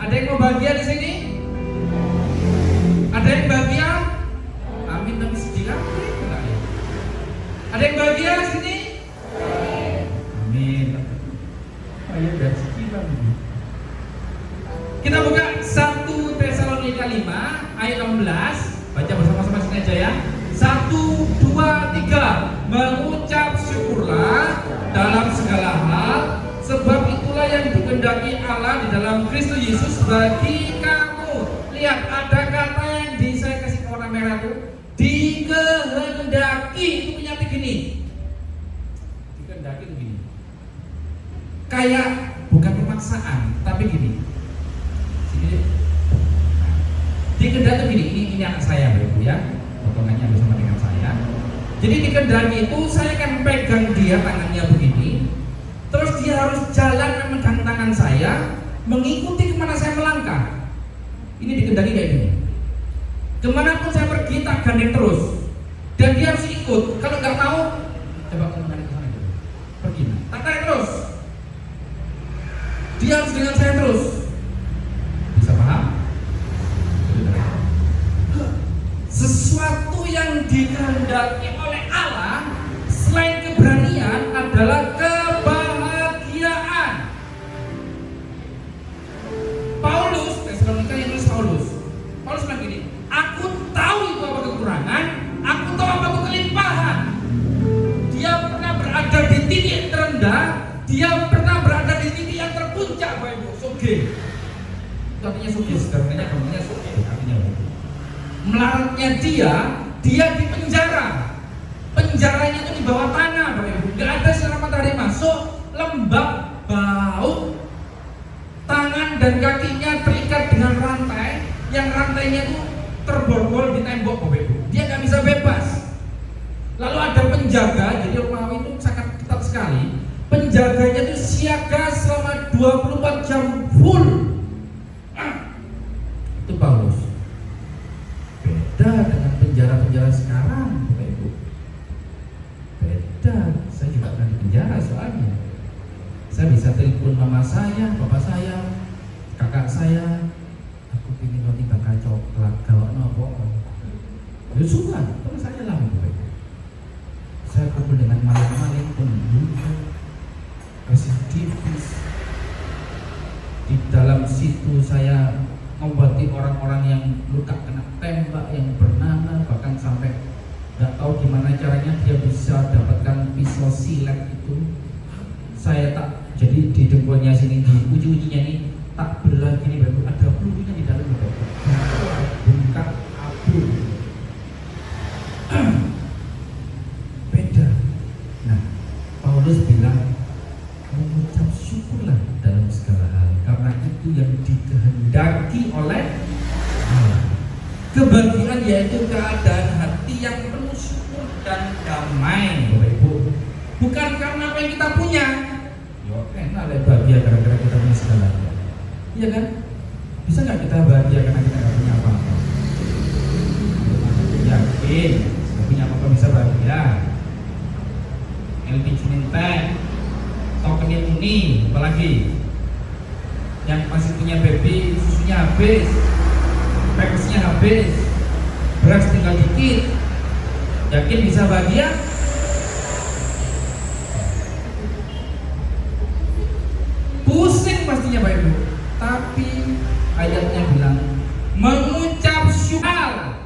Ada yang mau bahagia di sini? Ada yang bahagia? Amin. Tapi sedih kan? Ada yang bahagia di sini? Amin. Ayo dan sedih lagi. Kita buka 1 Tesalonika 5 ayat 16. Baca bersama-sama sini aja ya. 1, 2, 3. Mengucap syukurlah dalam segala hal, sebab itulah yang dikehendaki Allah di dalam Kristus Yesus bagi kamu. Lihat, ada kata yang saya kasih warna merah itu, dikehendaki. Itu punya begini. Dikehendaki itu gini. Kayak bukan pemaksaan, tapi gini. Sini. Dikehendaki begini. Ini anak saya, Bapak ya. Potongannya bersama dengan saya. Jadi dikehendaki itu saya akan pegang dia tangannya begini, terus dia harus jalan memegang tangan saya, mengikuti kemana saya melangkah. Ini dikehendaki kayak gini. Kemanapun saya pergi tak gandeng terus, dan dia harus ikut. Kalau nggak mau, coba kembali ke sana dulu. Pergi, tak tarik terus. Dia harus dengan saya terus. Bisa paham? Sesuatu yang dikehendaki oleh Allah selain keberanian adalah kebahagiaan. Paulus, Tesalonika yang nulis Paulus bilang gini, aku tahu itu apa kekurangan, aku tahu apa itu kelimpahan. Dia pernah berada di titik terendah, dia pernah berada di titik yang terpuncak, Bapak Ibu. Soge. Itu artinya soge, sebenarnya namanya soge, artinya begitu. Melaratnya dia di penjara. Penjaranya itu di bawah tanah, Bapak Ibu. Gak ada sinar matahari dan kakinya terikat dengan rantai, yang rantainya itu terborgol di tembok Bapak Ibu. Dia nggak bisa bebas. Lalu ada penjaga, jadi Romawi itu sangat ketat sekali. Penjaganya itu siaga selama 24 jam full. Itu Paulus. Beda dengan penjara-penjara sekarang Bapak Ibu. Beda. Saya juga pernah di penjara soalnya. Saya bisa telepon mama saya, bapak saya, kakak saya. Aku ingin roti bakar coklat, gawat nopo. Ya suka, terus saya lah Bapak Ibu. Saya kumpul dengan maling-maling, pembunuh, residivis. Di dalam situ saya mengobati orang-orang yang luka kena tembak, yang bernanah, bahkan sampai nggak tahu gimana caranya dia bisa dapatkan pisau silet itu. Saya tak, jadi di dengkulnya sini, di uji-ujinya ini tak belah gini Bapak, ada pelurunya di dalam Bapak. Bengkak abu. Beda. Nah, Paulus bilang mengucap syukurlah dalam segala hal, karena itu yang dikehendaki oleh Allah. Kebahagiaan yaitu keadaan hati yang penuh syukur dan damai Bapak Ibu. Bukan karena apa yang kita punya. Yo, enak lah bahagia gara-gara kita punya segalanya. Iya kan? Bisa nggak kita bahagia karena kita nggak punya apa-apa? Yakin, nggak punya apa-apa bisa bahagia. LP Cininteng, tokennya Muni, apalagi yang masih punya baby, susunya habis, pampasnya habis, beras tinggal dikit. Yakin bisa bahagia? Pusing pastinya Bapak Ibu. Tapi ayatnya bilang mengucap syukur.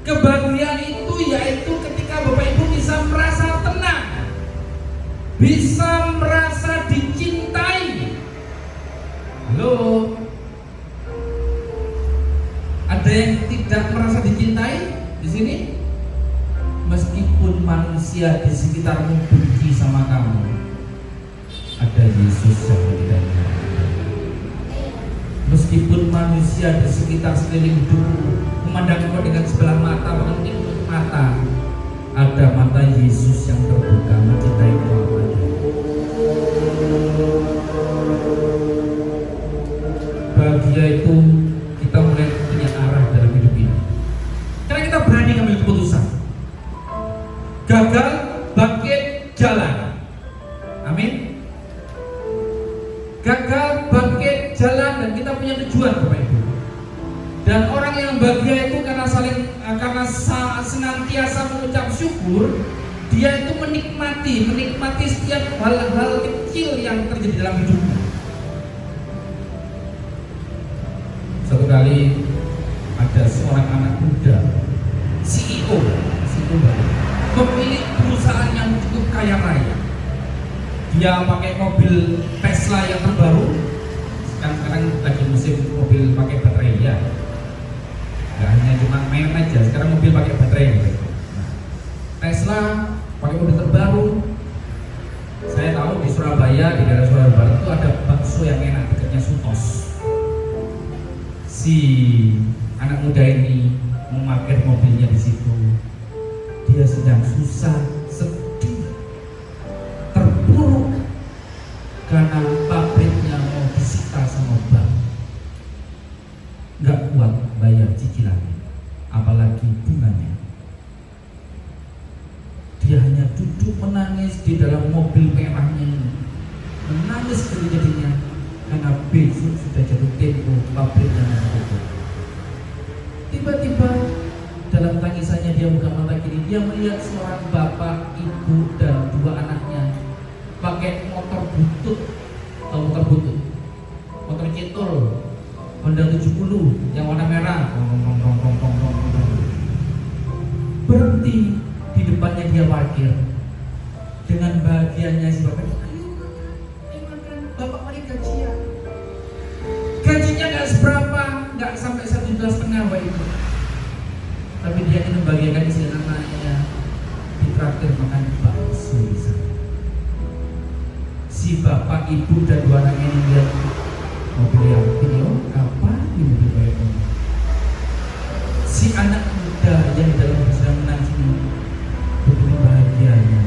Kebahagiaan itu yaitu ketika Bapak Ibu bisa merasa tenang, bisa merasa dicintai. Halo, ada yang tidak merasa dicintai di sini? Meskipun manusia di sekitarmu benci sama kamu, ada Yesus yang mencintai. Meskipun manusia di sekitar sekeliling hidupmu memandang kau dengan sebelah mata, mengenai mata, ada mata Yesus yang terbuka mencintai kau apa adanya. Bahagia itu kita mulai punya arah dalam hidup ini, karena kita berani ngambil keputusan. Gagal, bangkit, jalan. Amin. Gagal, bangkit, jalan, dan kita punya tujuan Bapak Ibu. Dan orang yang bahagia itu karena senantiasa mengucap syukur, dia itu menikmati setiap hal-hal kecil yang terjadi dalam hidupnya. Satu kali ada seorang anak muda, CEO pemilik perusahaan yang cukup kaya raya. Dia pakai mobil Tesla yang terbaru. Sekarang lagi musim mobil pakai baterai ya. Gak hanya cuma main aja, sekarang mobil pakai baterai. Tesla pakai mobil terbaru. Saya tahu di Surabaya, di daerah Surabaya Barat itu ada bakso yang enak, dekatnya Sutos. Si anak muda ini memarkir mobilnya di situ. Dia sedang susah, sedih, terpuruk karena pabriknya mau disita sama bank. Nggak kuat bayar cicilannya, apalagi bunganya. Dia hanya duduk menangis di dalam mobil merahnya ini, menangis jadinya karena besok sudah jatuh tempo pabriknya mau tutup. Tiba-tiba dalam tangisannya dia buka mata kiri, dia melihat seorang bapak, ibu, dan dua anaknya pakai motor butut. Tahu motor butut? Motor cetul Honda 70 yang warna merah. Berhenti di depannya, dia parkir. Dengan bahagianya si bapak, ayo makan, bapak mari gajian. Gajinya nggak seberapa, nggak sampai 1,5 juta Bapak Ibu. Tapi dia ingin membahagiakan istri anaknya, ditraktir makan bakso di sana. Si bapak, ibu, dan dua anaknya ini lihat mobil yang Pino, kapan ini mobil kayak ini? Si anak muda yang di dalam perjalanan menanti begitu bahagianya.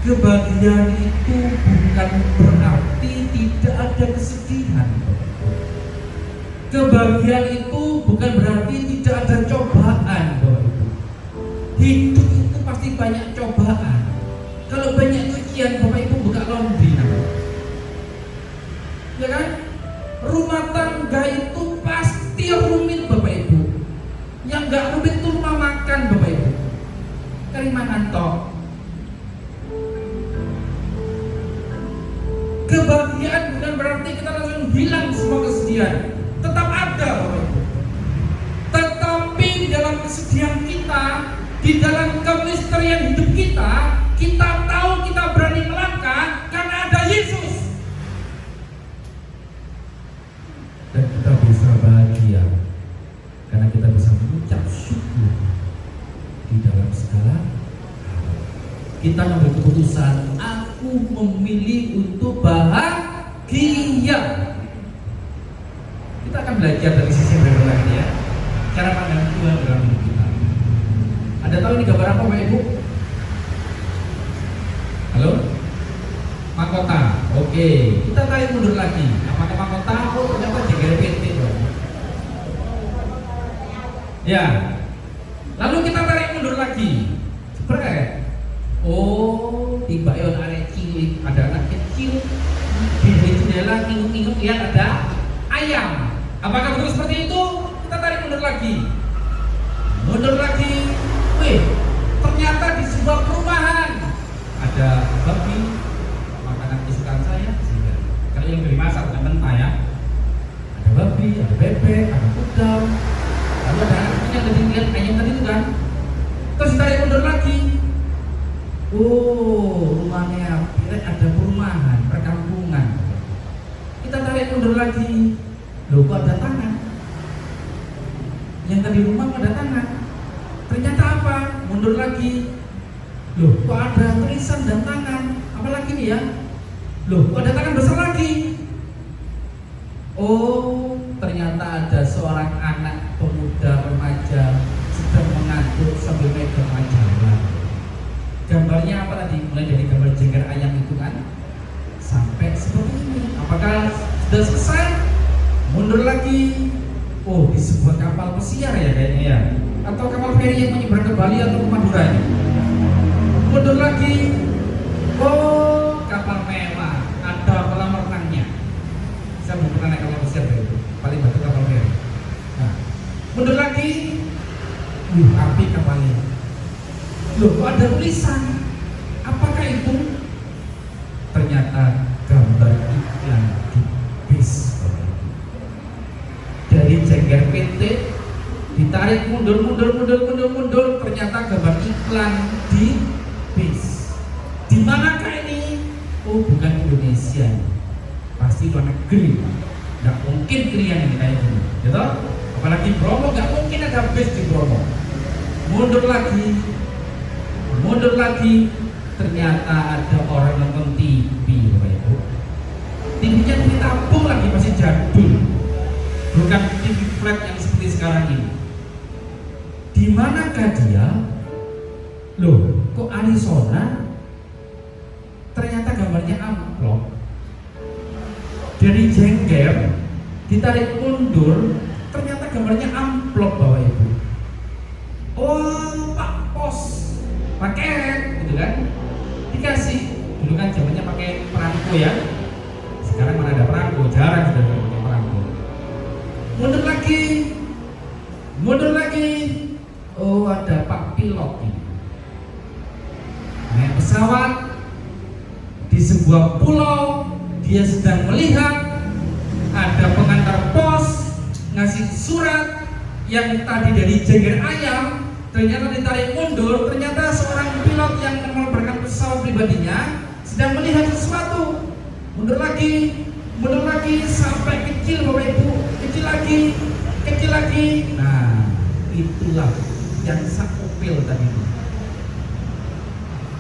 Kebahagiaan itu bukan berarti tidak ada kesedihan. Kebahagiaan itu bukan berarti tidak ada cobaan, Bapak Ibu. Hidup itu pasti banyak cobaan. Kalau banyak ujian, Bapak Ibu buka laundry namanya. Ya kan? Rumah tangga itu pasti rumit, Bapak Ibu. Yang nggak rumit itu rumah makan, Bapak Ibu. Terima kantor. Kebahagiaan bukan berarti kita langsung hilang semua kesedihan. Tetap ada, Bapak Ibu. Tetapi di dalam kesedihan kita, di dalam kemisterian hidup kita, kita tahu kita berani melangkah karena ada Yesus. Dan kita bisa bahagia karena kita bisa mengucap syukur di dalam segala hal. Kita mengambil keputusan, aku memilih untuk bahagia. Kita akan belajar dari sisi berbeda lagi ya, cara pandang Tuhan dalam hidup kita. Ada tahu ini gambar apa, Bapak Ibu? Halo? Mahkota. Oke, kita tarik mundur lagi. Apakah mahkota? Oh, ternyata JGRPT. Ya. Lalu kita tarik mundur lagi. Spread. Oh, tiba yon ada cilik, ada anak kecil di jendela nginguk-nginguk lihat ada ayam. Apakah betul seperti itu? Kita tarik mundur lagi. Mundur lagi. Wih, ternyata di sebuah perumahan ada babi, makanan kesukaan saya. Kalau yang dimasak bukan mentah ya. Ada babi, ada bebek, ada udang. Lalu ada anak yang tadi lihat ayam tadi itu kan. Terus ditarik mundur lagi. Oh, rumahnya ada perumahan, perkampungan. Kita tarik mundur lagi. Loh, kok ada tangan? Yang tadi rumah kok ada tangan? Ternyata apa? Mundur lagi. Loh, kok ada tulisan dan tangan? Apalagi nih ya? Loh, kok ada tangan besar lagi? Oh, ternyata ada seorang anak pemuda remaja sedang mengantuk sambil megang majalah. Gambarnya apa tadi? Mulai dari gambar jengger ayam itu kan sampai seperti ini. Apakah sudah selesai? Mundur lagi. Oh, di sebuah kapal pesiar ya kayaknya ya, atau kapal feri yang menyeberang ke Bali atau ke Madura ya. Mundur lagi. Oh, kapal mewah, ada kolam renangnya. Saya belum pernah naik kapal pesiar itu, paling batu kapal feri. Nah, mundur lagi. Api kapalnya. Loh, kok ada tulisan? Apakah itu? Ternyata gambar iklan di bis. Dari jengger PT ditarik mundur, ternyata gambar iklan di bis. Di manakah ini? Oh, bukan Indonesia, pasti luar negeri. Nggak mungkin kalian ini kayak gini, gitu? Apalagi Bromo, nggak mungkin ada bis di Bromo. Mundur lagi, ternyata ada orang nonton TV, Bapak Ibu. TV-nya ditabung lagi, masih jadul, bukan TV flat yang seperti sekarang ini. Di manakah dia? Loh, kok Arizona? Ternyata gambarnya amplop. Dari jengger ditarik mundur, ternyata gambarnya amplop, Bapak Ibu. Oh, Pak Pos, paket, gitu kan? Dikasih. Dulu kan zamannya pakai perangko ya. Sekarang mana ada perangko, jarang sudah pakai perangko. Mundur lagi. Oh, ada Pak Pilot ini. Naik pesawat di sebuah pulau, dia sedang melihat ada pengantar pos ngasih surat yang tadi dari jengger ayam, ternyata ditarik mundur, ternyata seorang pilot yang menerbangkan pesawat pribadinya sedang melihat sesuatu. Mundur lagi sampai kecil, Bapak Ibu, kecil lagi. Nah, itulah yang sakupil tadi.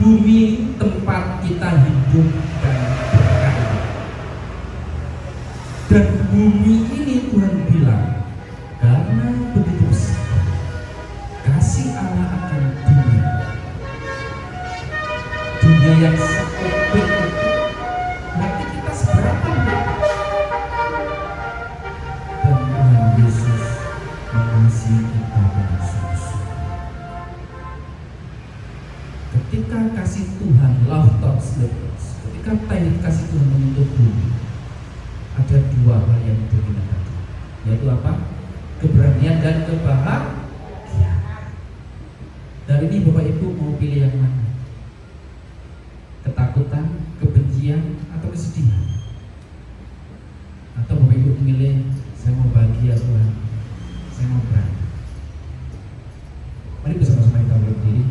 bumi tempat kita hidup dan berkarya. Dan bumi ini Tuhan bilang, karena begitu besar kasih Allah akan dunia yang seopek itu, berarti kita seberapa enggak? Dan Tuhan Yesus mengasihi kita dengan sungguh-sungguh. Ketika kasih Tuhan, love touch the earth, ketika kasih Tuhan menyentuh bumi, ada dua hal yang dominan tadi, yaitu apa? Keberanian dan kebahagiaan. Dari ini Bapak Ibu mau pilih yang mana? Ketakutan, kebencian, atau kesedihan? Atau Bapak Ibu memilih, saya mau bahagia Tuhan, saya mau berani. Mari bersama-sama kita berdiri.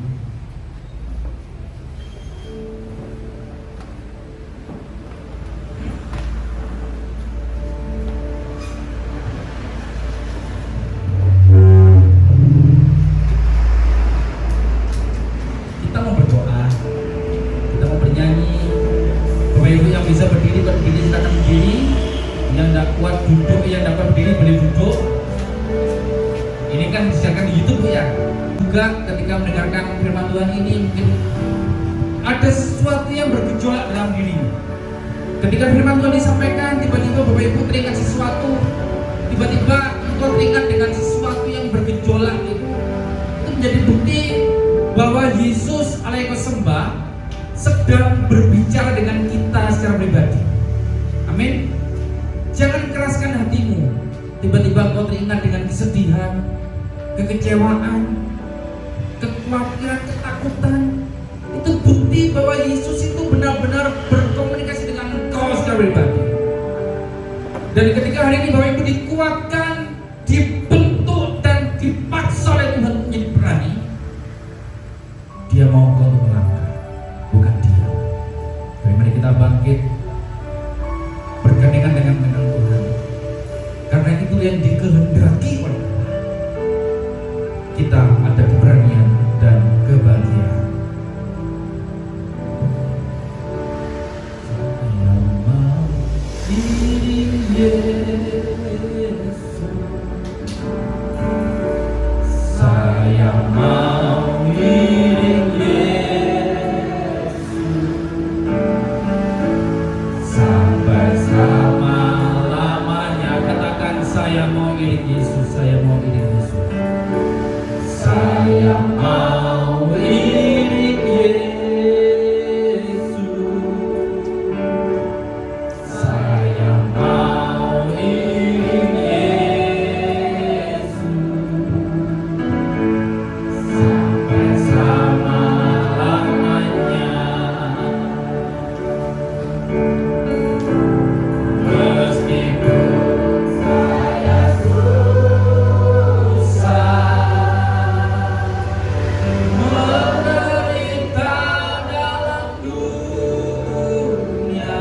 Bisa berdiri, silakan berdiri. Yang tidak kuat duduk, yang dapat berdiri boleh duduk. Ini kan disiarkan di YouTube ya. Juga ketika mendengarkan firman Tuhan ini, mungkin ada sesuatu yang bergejolak dalam diri. Ketika firman Tuhan disampaikan, tiba-tiba Bapak Ibu teringat sesuatu. Tiba-tiba engkau teringat dengan sesuatu yang bergejolak itu menjadi bukti bahwa Yesus Allah yang kau sembah sedang berbicara dengan kita secara pribadi. Amin. Jangan keraskan hatimu. Tiba-tiba kau teringat dengan kesedihan, kekecewaan, kekhawatiran, ketakutan. Itu bukti bahwa Yesus itu benar-benar berkomunikasi dengan engkau secara pribadi. Dan ketika hari ini Bapak Ibu dikuatkan, dibentuk dan dipaksa oleh Tuhan menjadi berani, Dia mau engkau untuk melangkah, bukan dia. Jadi mari kita bangkit bergandengan dengan Tuhan, karena itu yang dikehendaki oleh Allah. Kita ada keberanian dan kebahagiaan. Saya mau iring Yesus sampai selama-lamanya. Katakan, saya mau iring Yesus, saya mau iring Yesus. Saya mau iring Yesus. Saya mau iring Yesus sampai selama-lamanya. Meskipun saya susah menderita dalam dunia,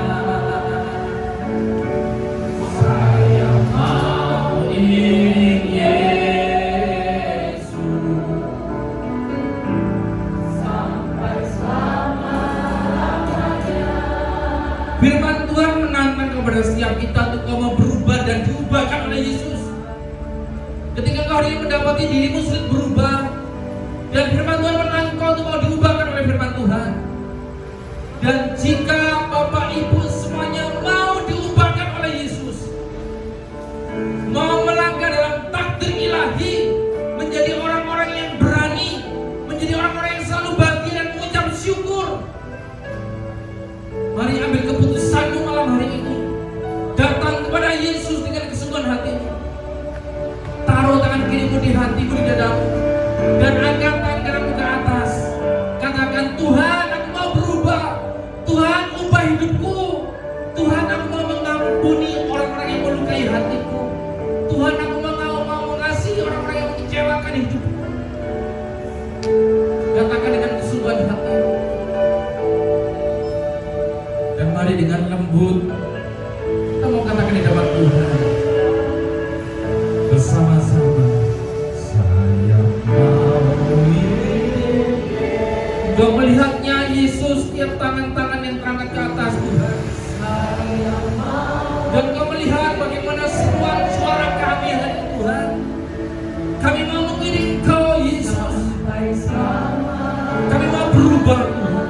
saya mau iring Yesus sampai selama-lamanya. Firman Tuhan menantang kepada setiap kita untuk kau mau berubah dan diubahkan oleh Yesus. Ketika kau hari ini mendapati dirimu sulit berubah, dan firman Tuhan menantang kau untuk mau diubahkan oleh firman Tuhan. Dan jika Bapak Ibu semuanya mau diubahkan oleh Yesus, mau melangkah dalam takdir ilahi, menjadi orang-orang yang berani, menjadi orang-orang yang selalu bahagia dan mengucap syukur, mari ambil keputusanmu malam hari ini. Datang kepada Yesus dengan kesungguhan hatimu. Taruh tangan kirimu di hatimu, di dadamu, dan angkat tangan kananmu ke atas. Katakan, Tuhan, aku mau berubah. Tuhan, ubah hidupku. Tuhan, aku mau mengampuni orang-orang yang melukai hatiku. Tuhan, aku mau mengasihi orang-orang yang mengecewakan hidupku. Katakan dengan kesungguhan hatimu. Dan mari dengan lembut kita mau katakan di depan Tuhan bersama-sama. Saya mau iring. Engkau melihatnya Yesus, tiap tangan-tangan yang terangkat ke atas Tuhan. Dan Kau melihat bagaimana suara kami hari ini Tuhan. Kami mau mengiring Kau Yesus. Kami mau berubah Tuhan.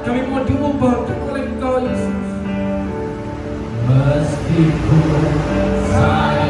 Kami mau diubahkan oleh Kau Yesus. Meskipun saya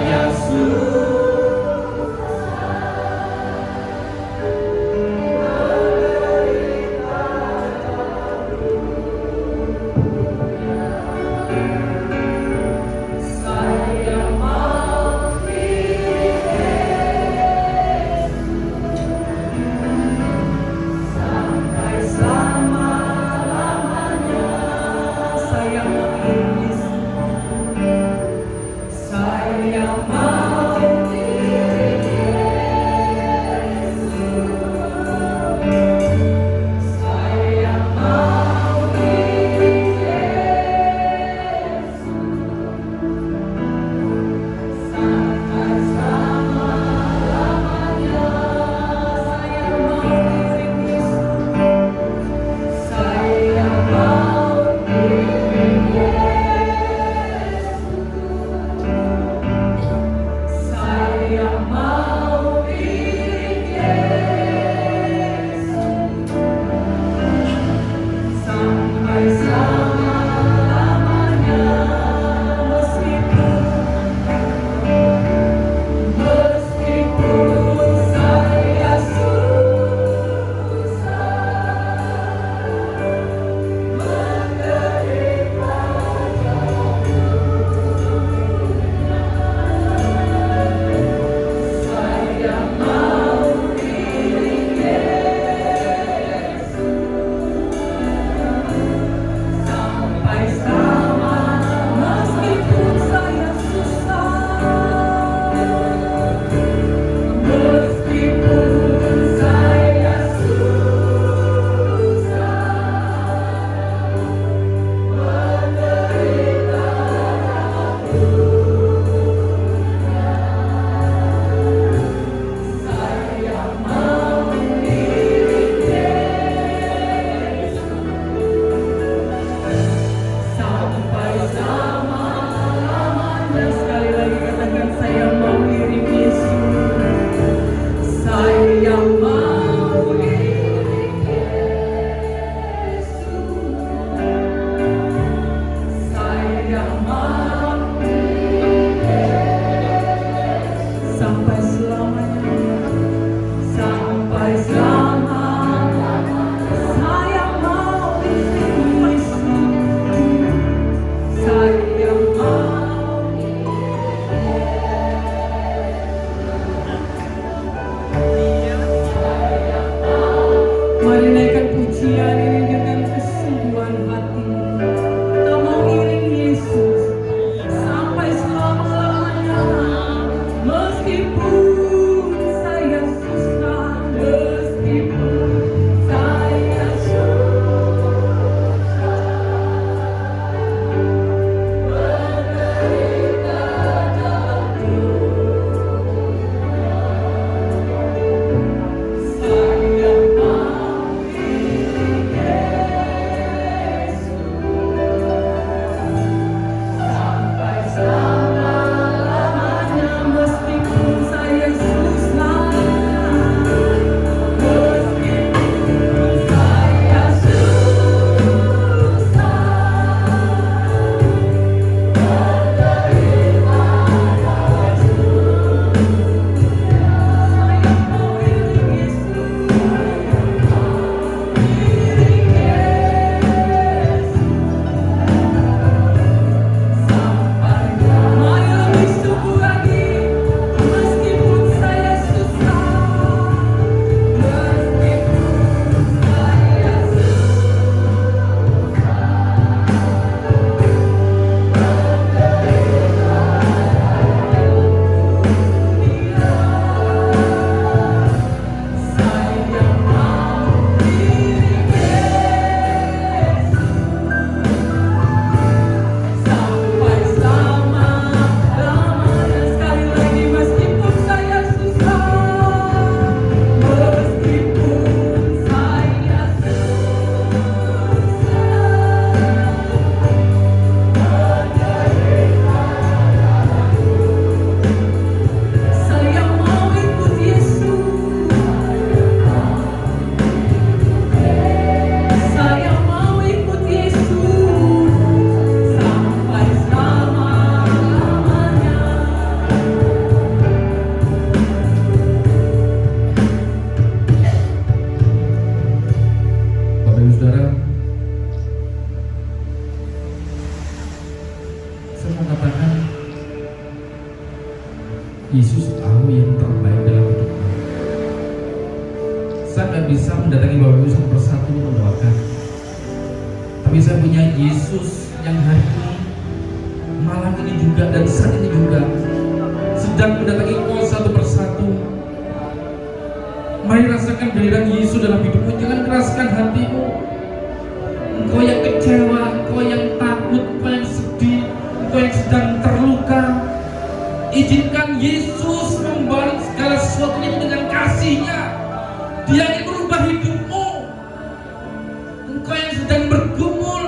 saudara, saya mau katakan Yesus tahu yang terbaik dalam hidupmu. Saya nggak bisa mendatangi Bapak Ibu satu persatu mendoakan, tapi saya punya Yesus yang hari ini, malam ini juga dan saat ini juga sedang mendatangi kau satu persatu. Mari rasakan kehadiran Yesus dalam hidupmu. Jangan keraskan hatimu. Engkau yang kecewa, engkau yang takut, engkau yang sedih, engkau yang sedang terluka, izinkan Yesus membalik segala sesuatunya dengan kasih-Nya. Dia ingin merubah hidupmu. Engkau yang sedang bergumul,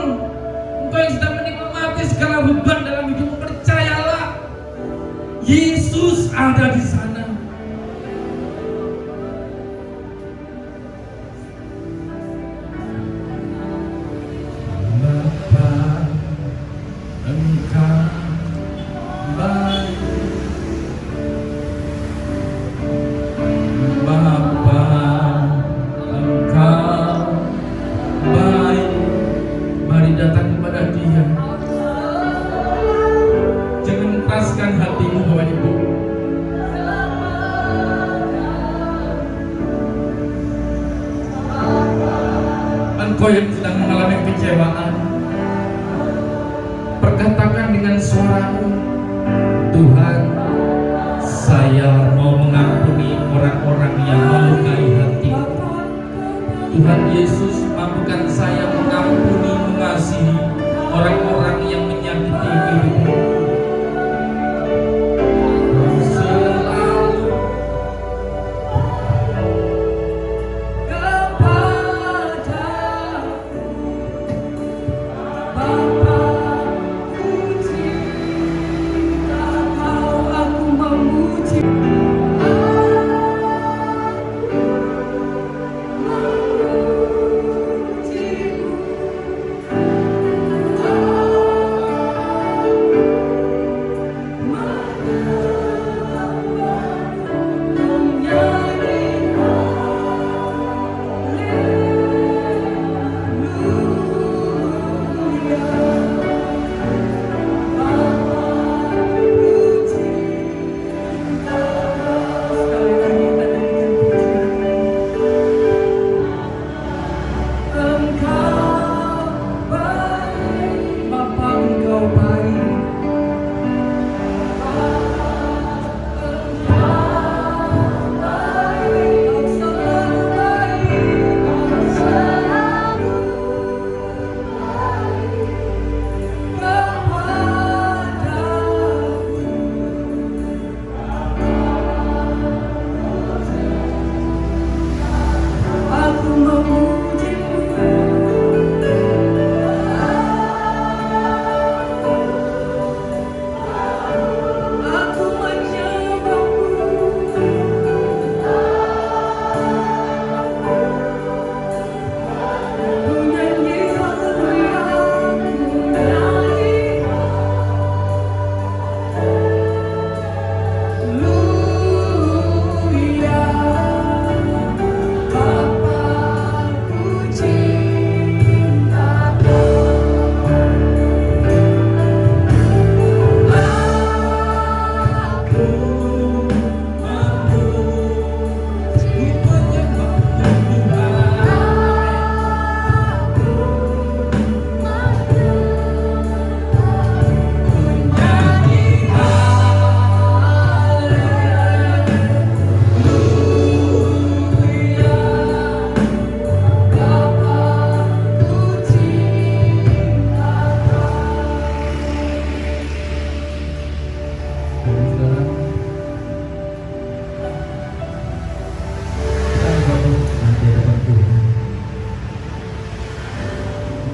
engkau yang sedang menikmati segala beban dalam hidupmu, percayalah, Yesus ada di sana. Engkau yang sedang mengalami kecewaan, perkatakan dengan suaramu, Tuhan, saya mau mengampuni orang-orang yang melukai hatiku. Tuhan Yesus, mampukan saya mengampuni, mengasihi orang-orang yang menyakiti hidupku.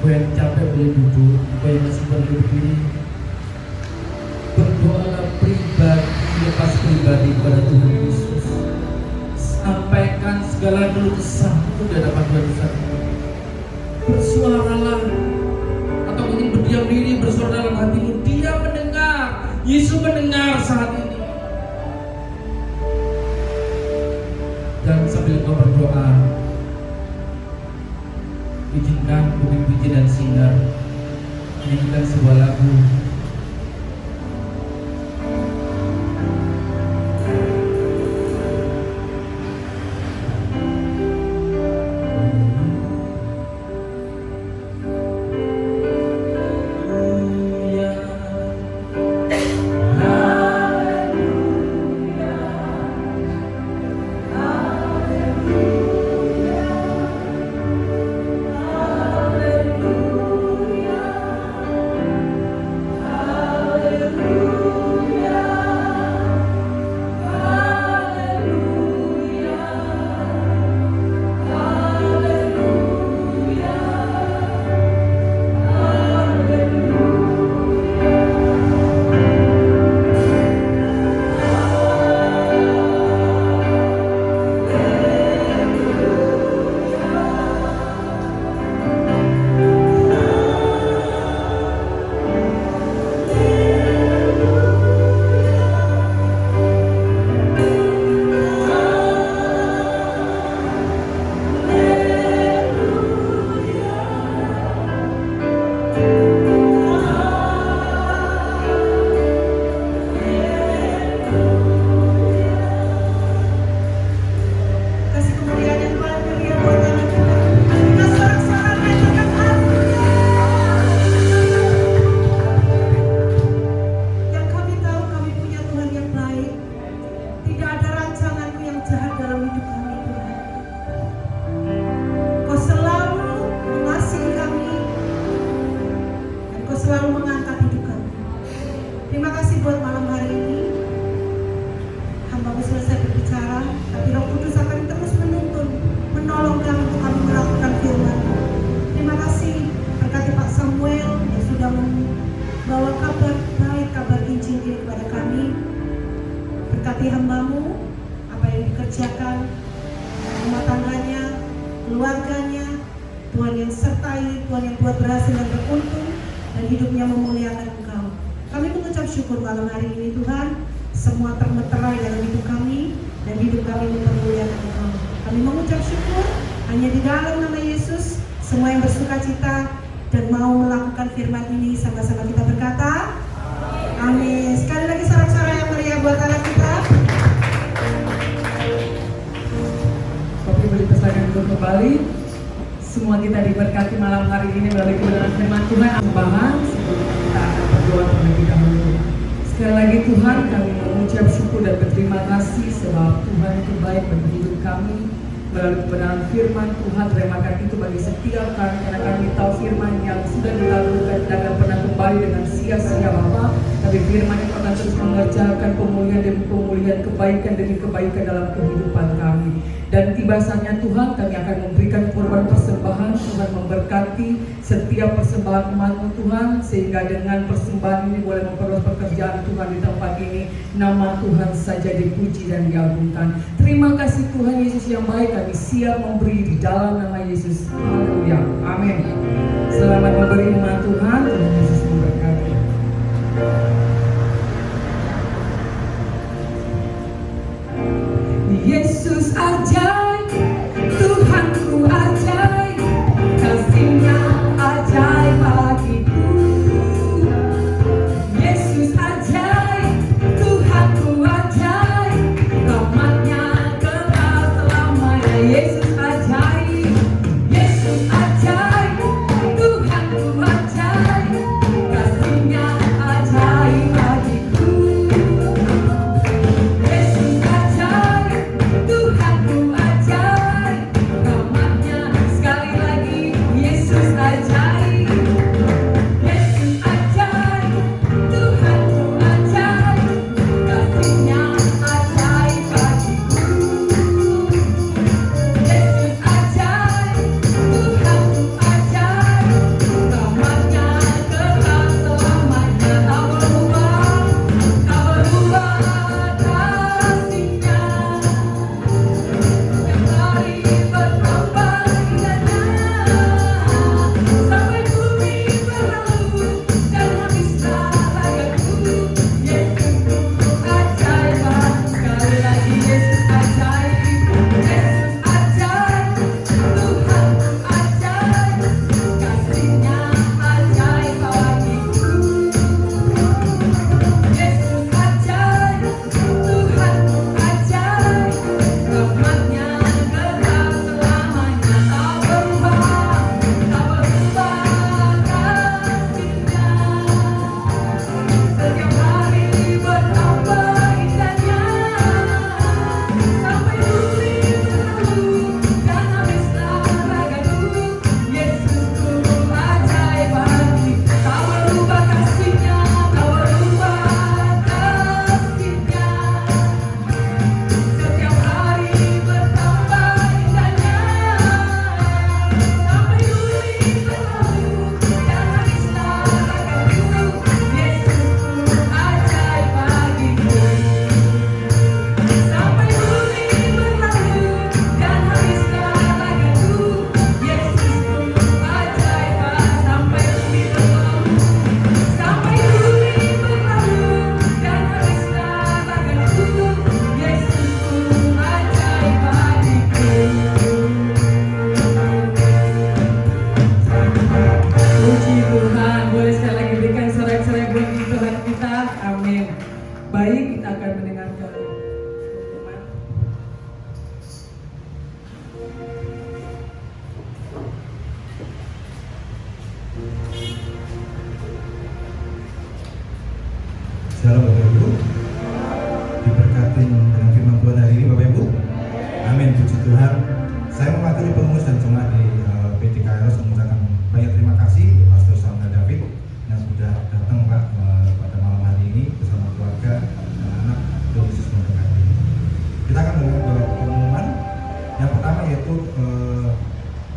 Engkau yang capek boleh duduk, engkau yang masih berdiri, berdoalah pribadi, lepas pribadi pada Tuhan Yesus. Sampaikan segala keluh kesahmu di hadapan Tuhan. Bersuaralah, atau mungkin berdiam diri, bersuara dalam hatimu. Dia mendengar, Yesus mendengar saat ini. Dan sambil kau berdoa, izinkan dengan puji dan sinar menyanyikan sebuah lagu. Berkati hamba-Mu, apa yang dikerjakan, rumah tangganya, keluarganya, Tuhan yang sertai, Tuhan yang buat berhasil dan beruntung, dan hidupnya memuliakan Engkau. Kami mengucap syukur malam hari ini Tuhan, semua termeterai dalam hidup kami, dan hidup kami memuliakan Engkau. Kami mengucap syukur, hanya di dalam nama Yesus, semua yang bersuka cita dan mau melakukan firman ini, sama-sama kita berkata, amin. Sekali lagi sorak-sorai yang meriah buat anak kita. Kopi beli pesanan untuk kembali. Semua kita diberkati malam hari ini melalui kebenaran firman Tuhan. Tambahan sebelum kita akan berdoa terlebih dahulu. Sekali lagi Tuhan, kami mengucap syukur dan berterima kasih sebab Tuhan itu baik bagi hidup kami. Melalui kebenaran firman Tuhan, terima kasih itu bagi setiap kami, karena kami tahu firman yang sudah dilakukan tidak akan pernah kembali dengan sia-sia Bapa. Tapi firman itu akan terus mengerjakan pemulihan demi pemulihan, kebaikan demi kebaikan dalam kehidupan kami. Dan tiba saatnya Tuhan, kami akan memberikan korban persembahan. Tuhan memberkati setiap persembahan umat-Mu Tuhan, sehingga dengan persembahan ini boleh memperluas pekerjaan Tuhan di tempat ini. Nama Tuhan saja dipuji dan diagungkan. Terima kasih Tuhan Yesus yang baik, kami siap memberi di dalam nama Yesus. Haleluya, amin. Selamat memberi umat Tuhan, Tuhan Yesus memberkati. Yesus ajaib, Tuhanku ajaib, kasih-Nya ajaib bagiku. Yesus ajaib, Tuhanku ajaib, rahmat-Nya kekal selamanya. Yesus ajaib, Tuhanku ajaib,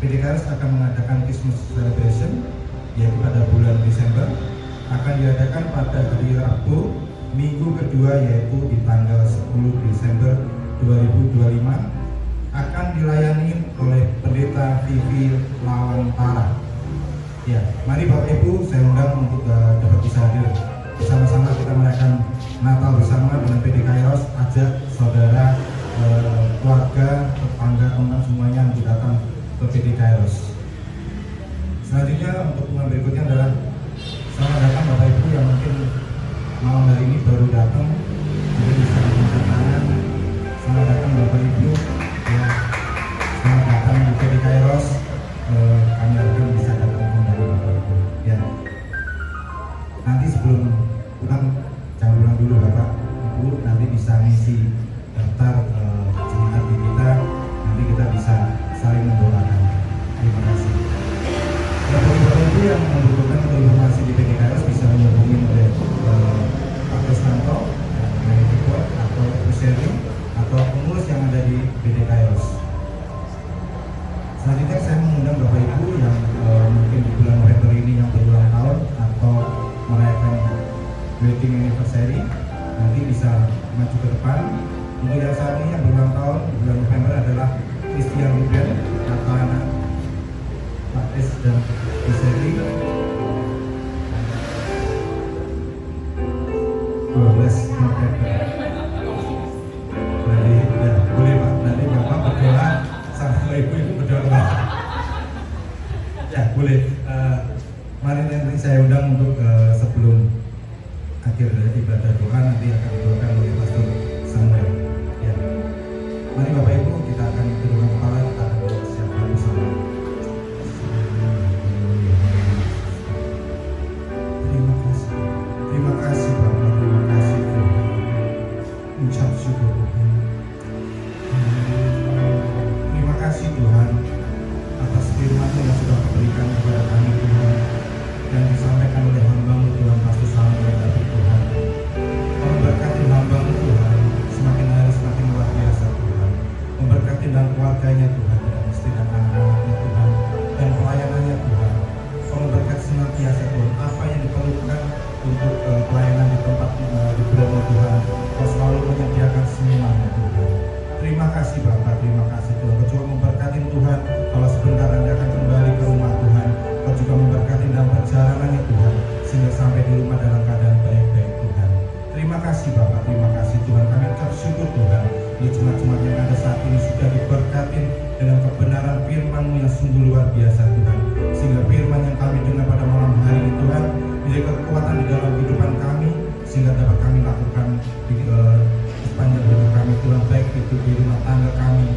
PD Kairos akan mengadakan Christmas Celebration yaitu pada bulan Desember, akan diadakan pada hari Rabu minggu kedua yaitu di tanggal 10 Desember 2025, akan dilayani oleh Pendeta TV Lawantara. Ya, mari Bapak Ibu saya undang untuk dapat bisa hadir bersama-sama kita merayakan Natal bersama dengan PD Kairos. Ajak saudara, keluarga, tetangga, teman semuanya untuk datang ke PD Kairos. Selanjutnya untuk pengumuman berikutnya adalah selamat datang Bapak Ibu yang mungkin malam hari ini baru datang, mungkin bisa mengangkat tangan. Selamat datang Bapak Ibu, ya, selamat datang di PD Kairos. Kami harapkan bisa datang kembali Bapak Ibu. Ya, nanti sebelum pulang jangan pulang dulu Bapak Ibu, nanti bisa ngisi daftar jemaat di kita, nanti kita bisa saling mendoakan. Terima kasih. Bagi Bapak Ibu yang membutuhkan informasi di PD Kairos bisa menghubungi oleh Pak Krisnanto, manajer board atau sharing atau pengurus yang ada di PD Kairos. Selanjutnya saya mengundang Bapak Ibu yang mungkin di bulan November ini yang berulang tahun atau merayakan wedding anniversary, nanti bisa maju ke depan. Untuk yang saat ini yang berulang tahun di bulan November adalah Christian Ruben atau anak Pak S dan Iseri 12 November. Nanti ya, boleh Pak, nanti Bapak berdoa sama Ibu berdoa. Ya boleh. Mari nanti saya undang untuk sebelum akhir ibadah doa nanti akan didoakan oleh Pastor Samuel. Ya, mari Bapak Ibu kita akan tundukkan kepala, kita akan bersiapkan bersama. Terima kasih Bapak, terima kasih Tuhan. Ucap syukur Tuhan. Terima kasih Tuhan atas firman-Mu yang sudah berikan kepada kami Tuhan, dan disampaikan oleh hamba-Mu Tuhan Pastor Samuel dari Tuhan. Memberkati hamba-Mu Tuhan, semakin hari semakin luar biasa Tuhan. Memberkati dan keluarganya Tuhan, dan istri dan anak-anaknya Tuhan, dan pelayanannya Tuhan. Memberkati senantiasa Tuhan, apa yang diperlukan untuk pelayanan di tempat di Bromo Tuhan, Kau selalu menyediakan semuanya Tuhan. Terima kasih Bapak, terima kasih Tuhan. Kau juga memberkati Tuhan, kalau sebentar Anda akan kembali ke rumah Tuhan. Kau juga memberkati dalam perjalanannya Tuhan, sehingga sampai di rumah dalam keadaan baik-baik Tuhan. Terima kasih Bapak, terima kasih Tuhan. Kami ucap syukur Tuhan, untuk jemaat-jemaat yang ada saat ini sudah diberkati dengan kebenaran firman-Mu yang sungguh luar biasa Tuhan, sehingga firman yang kami dengar pada malam hari ini Tuhan menjadi kekuatan di dalam kehidupan kami, sehingga dapat kami lakukan di sepanjang hidup kami Tuhan, baik itu di rumah tangga kami,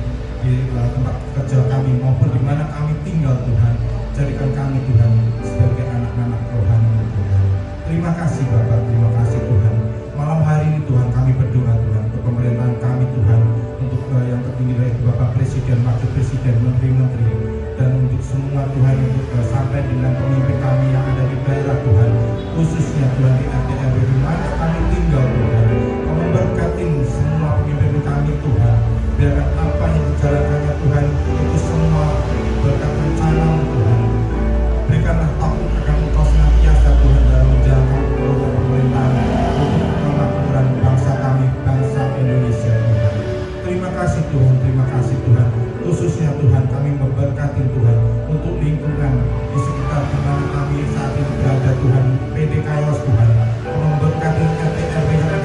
di tempat kerja kami, maupun di mana kami tinggal Tuhan. Jadikan kami Tuhan sebagai anak-anak rohani Tuhan. Terima kasih Bapak, terima kasih Tuhan. Malam hari ini Tuhan kami berdoa Tuhan untuk pemerintahan kami Tuhan, untuk yang tertinggi dari Bapak Presiden, Wakil Presiden, Menteri-Menteri, dan untuk semua Tuhan, untuk sampai dengan pemimpin kami yang ada di daerah Tuhan, khususnya Tuhan di RT RW di mana kami tinggal Tuhan. Kau memberkati semua pemimpin kami Tuhan, biarkan apa yang dijalankannya Tuhan itu semua berkat rencana Tuhan. Berikanlah takut akan Engkau senantiasa Tuhan dalam menjalankan program pemerintahan untuk kemakmuran bangsa kami, bangsa Indonesia Tuhan. Terima kasih Tuhan, terima kasih Tuhan. Khususnya Tuhan kami memberkati Tuhan untuk lingkungan di sekitar tempat kami saat ini berada Tuhan, PD Kairos Tuhan. Memberkati RT RW yang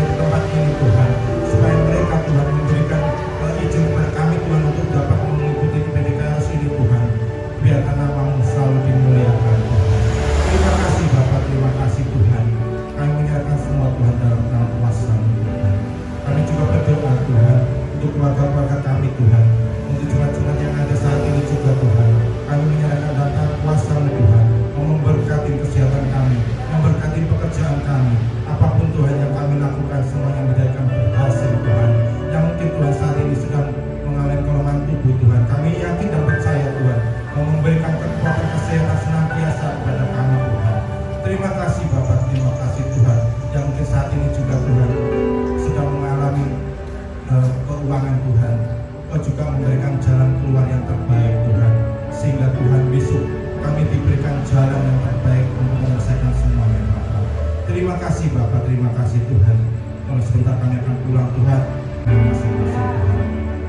jalan yang terbaik untuk menyelesaikan semuanya Bapak. Terima kasih Bapak, terima kasih Tuhan. Kalau sebentar kami akan pulang Tuhan masing-masing Tuhan.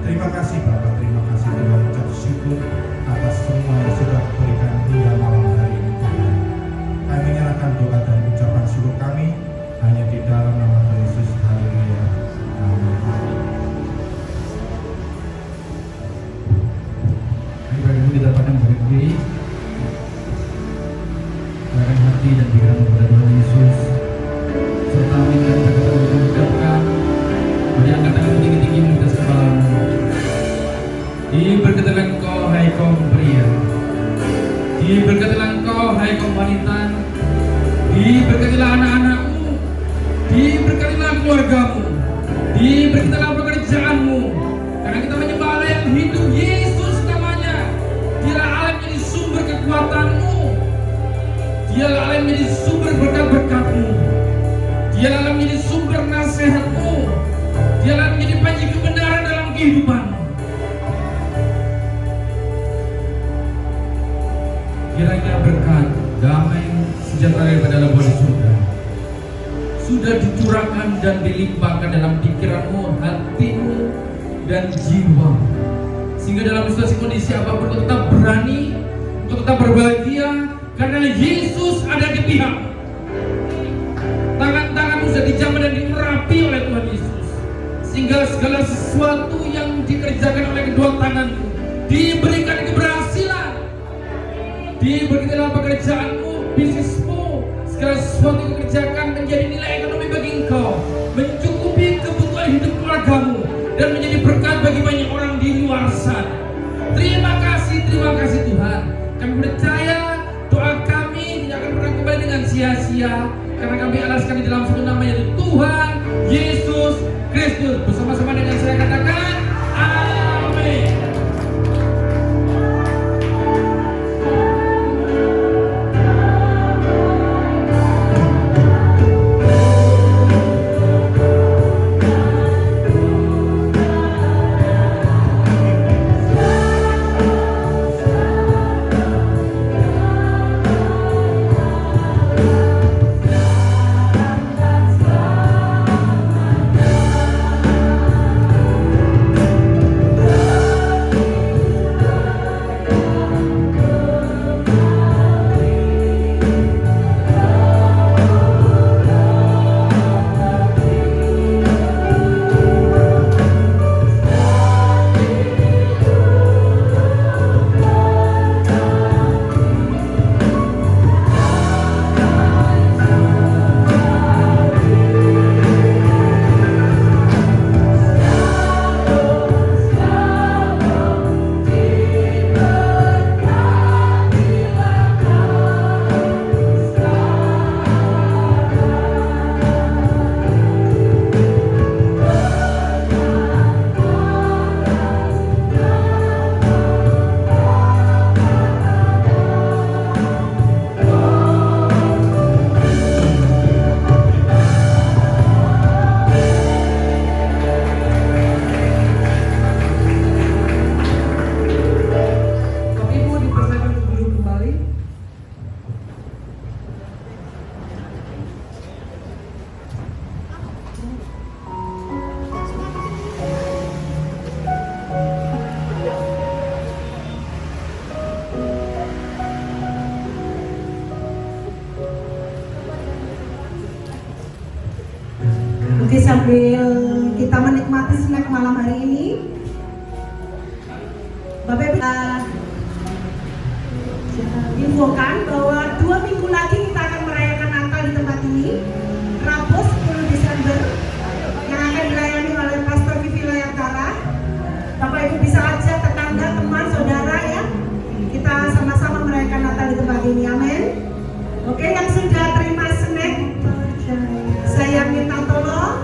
Terima kasih Bapak, terima kasih Tuhan. Ucap syukur atas semua yang sudah berikan hingga malam hari ini Tuhan. Kami menyerahkan doa dan ucapan syukur kami hanya di dalam nama Tuhan Yesus. Haleluya. Amin. Bapak Ibu kita pandang berdiri, serahkan hati dan pikiran kepada Tuhan Yesus. Serta amin dan berkata mengucapkan, mari angkat tangan tinggi-tinggi melintas kepalamu. Diberkatilah engkau hai kaum pria, diberkatilah engkau hai kaum wanita, diberkatilah anak-anakmu, diberkatilah keluargamu, diberkatilah pekerjaanmu. Karena kita menyembah Allah yang hidup, Yesus namanya. Dialah Allah yang menjadi sumber kekuatanmu, dialah Allah yang menjadi sumber berkat-berkatmu, dialah Allah yang menjadi sumber nasihatmu, dialah yang menjadi panji kebenaran dalam kehidupanmu. Kiranya berkat, damai, sejahtera daripada Allah di surga sudah dicurahkan dan dilimpahkan dalam pikiranmu, hatimu, dan jiwa, sehingga dalam situasi kondisi apapun kau tetap berani, kau tetap berbahagia, karena Yesus ada di pihakmu. Tangan-tanganmu sudah dijamah dan diurapi oleh Tuhan Yesus, sehingga segala sesuatu yang dikerjakan oleh kedua tanganmu diberikan keberhasilan. Diberikan dalam pekerjaanmu, bisnismu, segala sesuatu yang dikerjakan menjadi nilai ekonomi bagi engkau, mencukupi kebutuhan hidup keluargamu, dan menjadi berkat bagi banyak orang di luar sana. Terima kasih Tuhan. Kami percaya doa kami tidak akan pernah kembali dengan sia-sia, karena kami alaskan di dalam satu nama, yaitu Tuhan Yesus Kristus. Bersama-sama dengan saya katakan amin. Oke, sambil kita menikmati snack malam hari ini, Bapak Ibu infokan bahwa 2 minggu lagi kita akan merayakan Natal di tempat ini, Rabu 10 Desember, yang akan dilayani oleh Pastor Vivi Layantara. Bapak Ibu bisa ajak tetangga, teman, saudara ya, kita sama-sama merayakan Natal di tempat ini, amin. Oke, yang sudah terima snack, saya minta tolong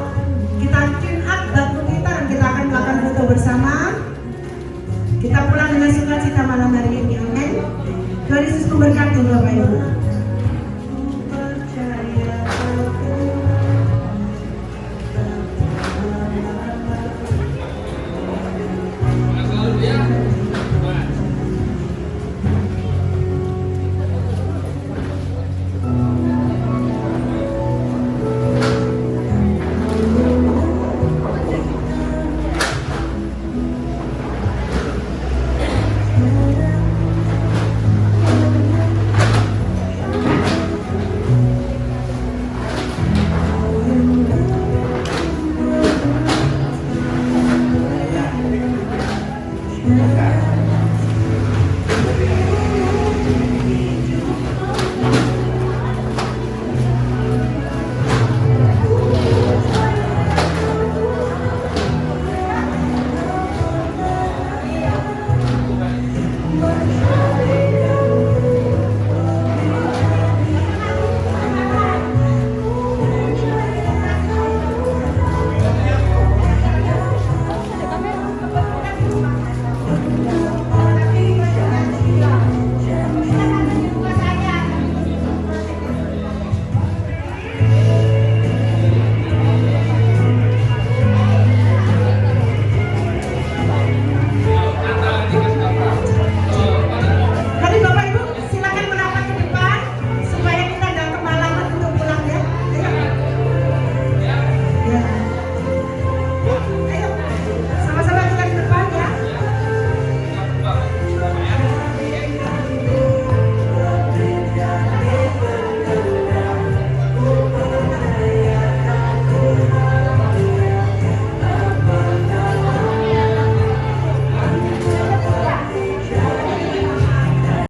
kita tune up bangku kita dan kita akan melakukan foto bersama. Kita pulang dengan sukacita malam hari ini, amin. Tuhan Yesus memberkati Bapak Ibu.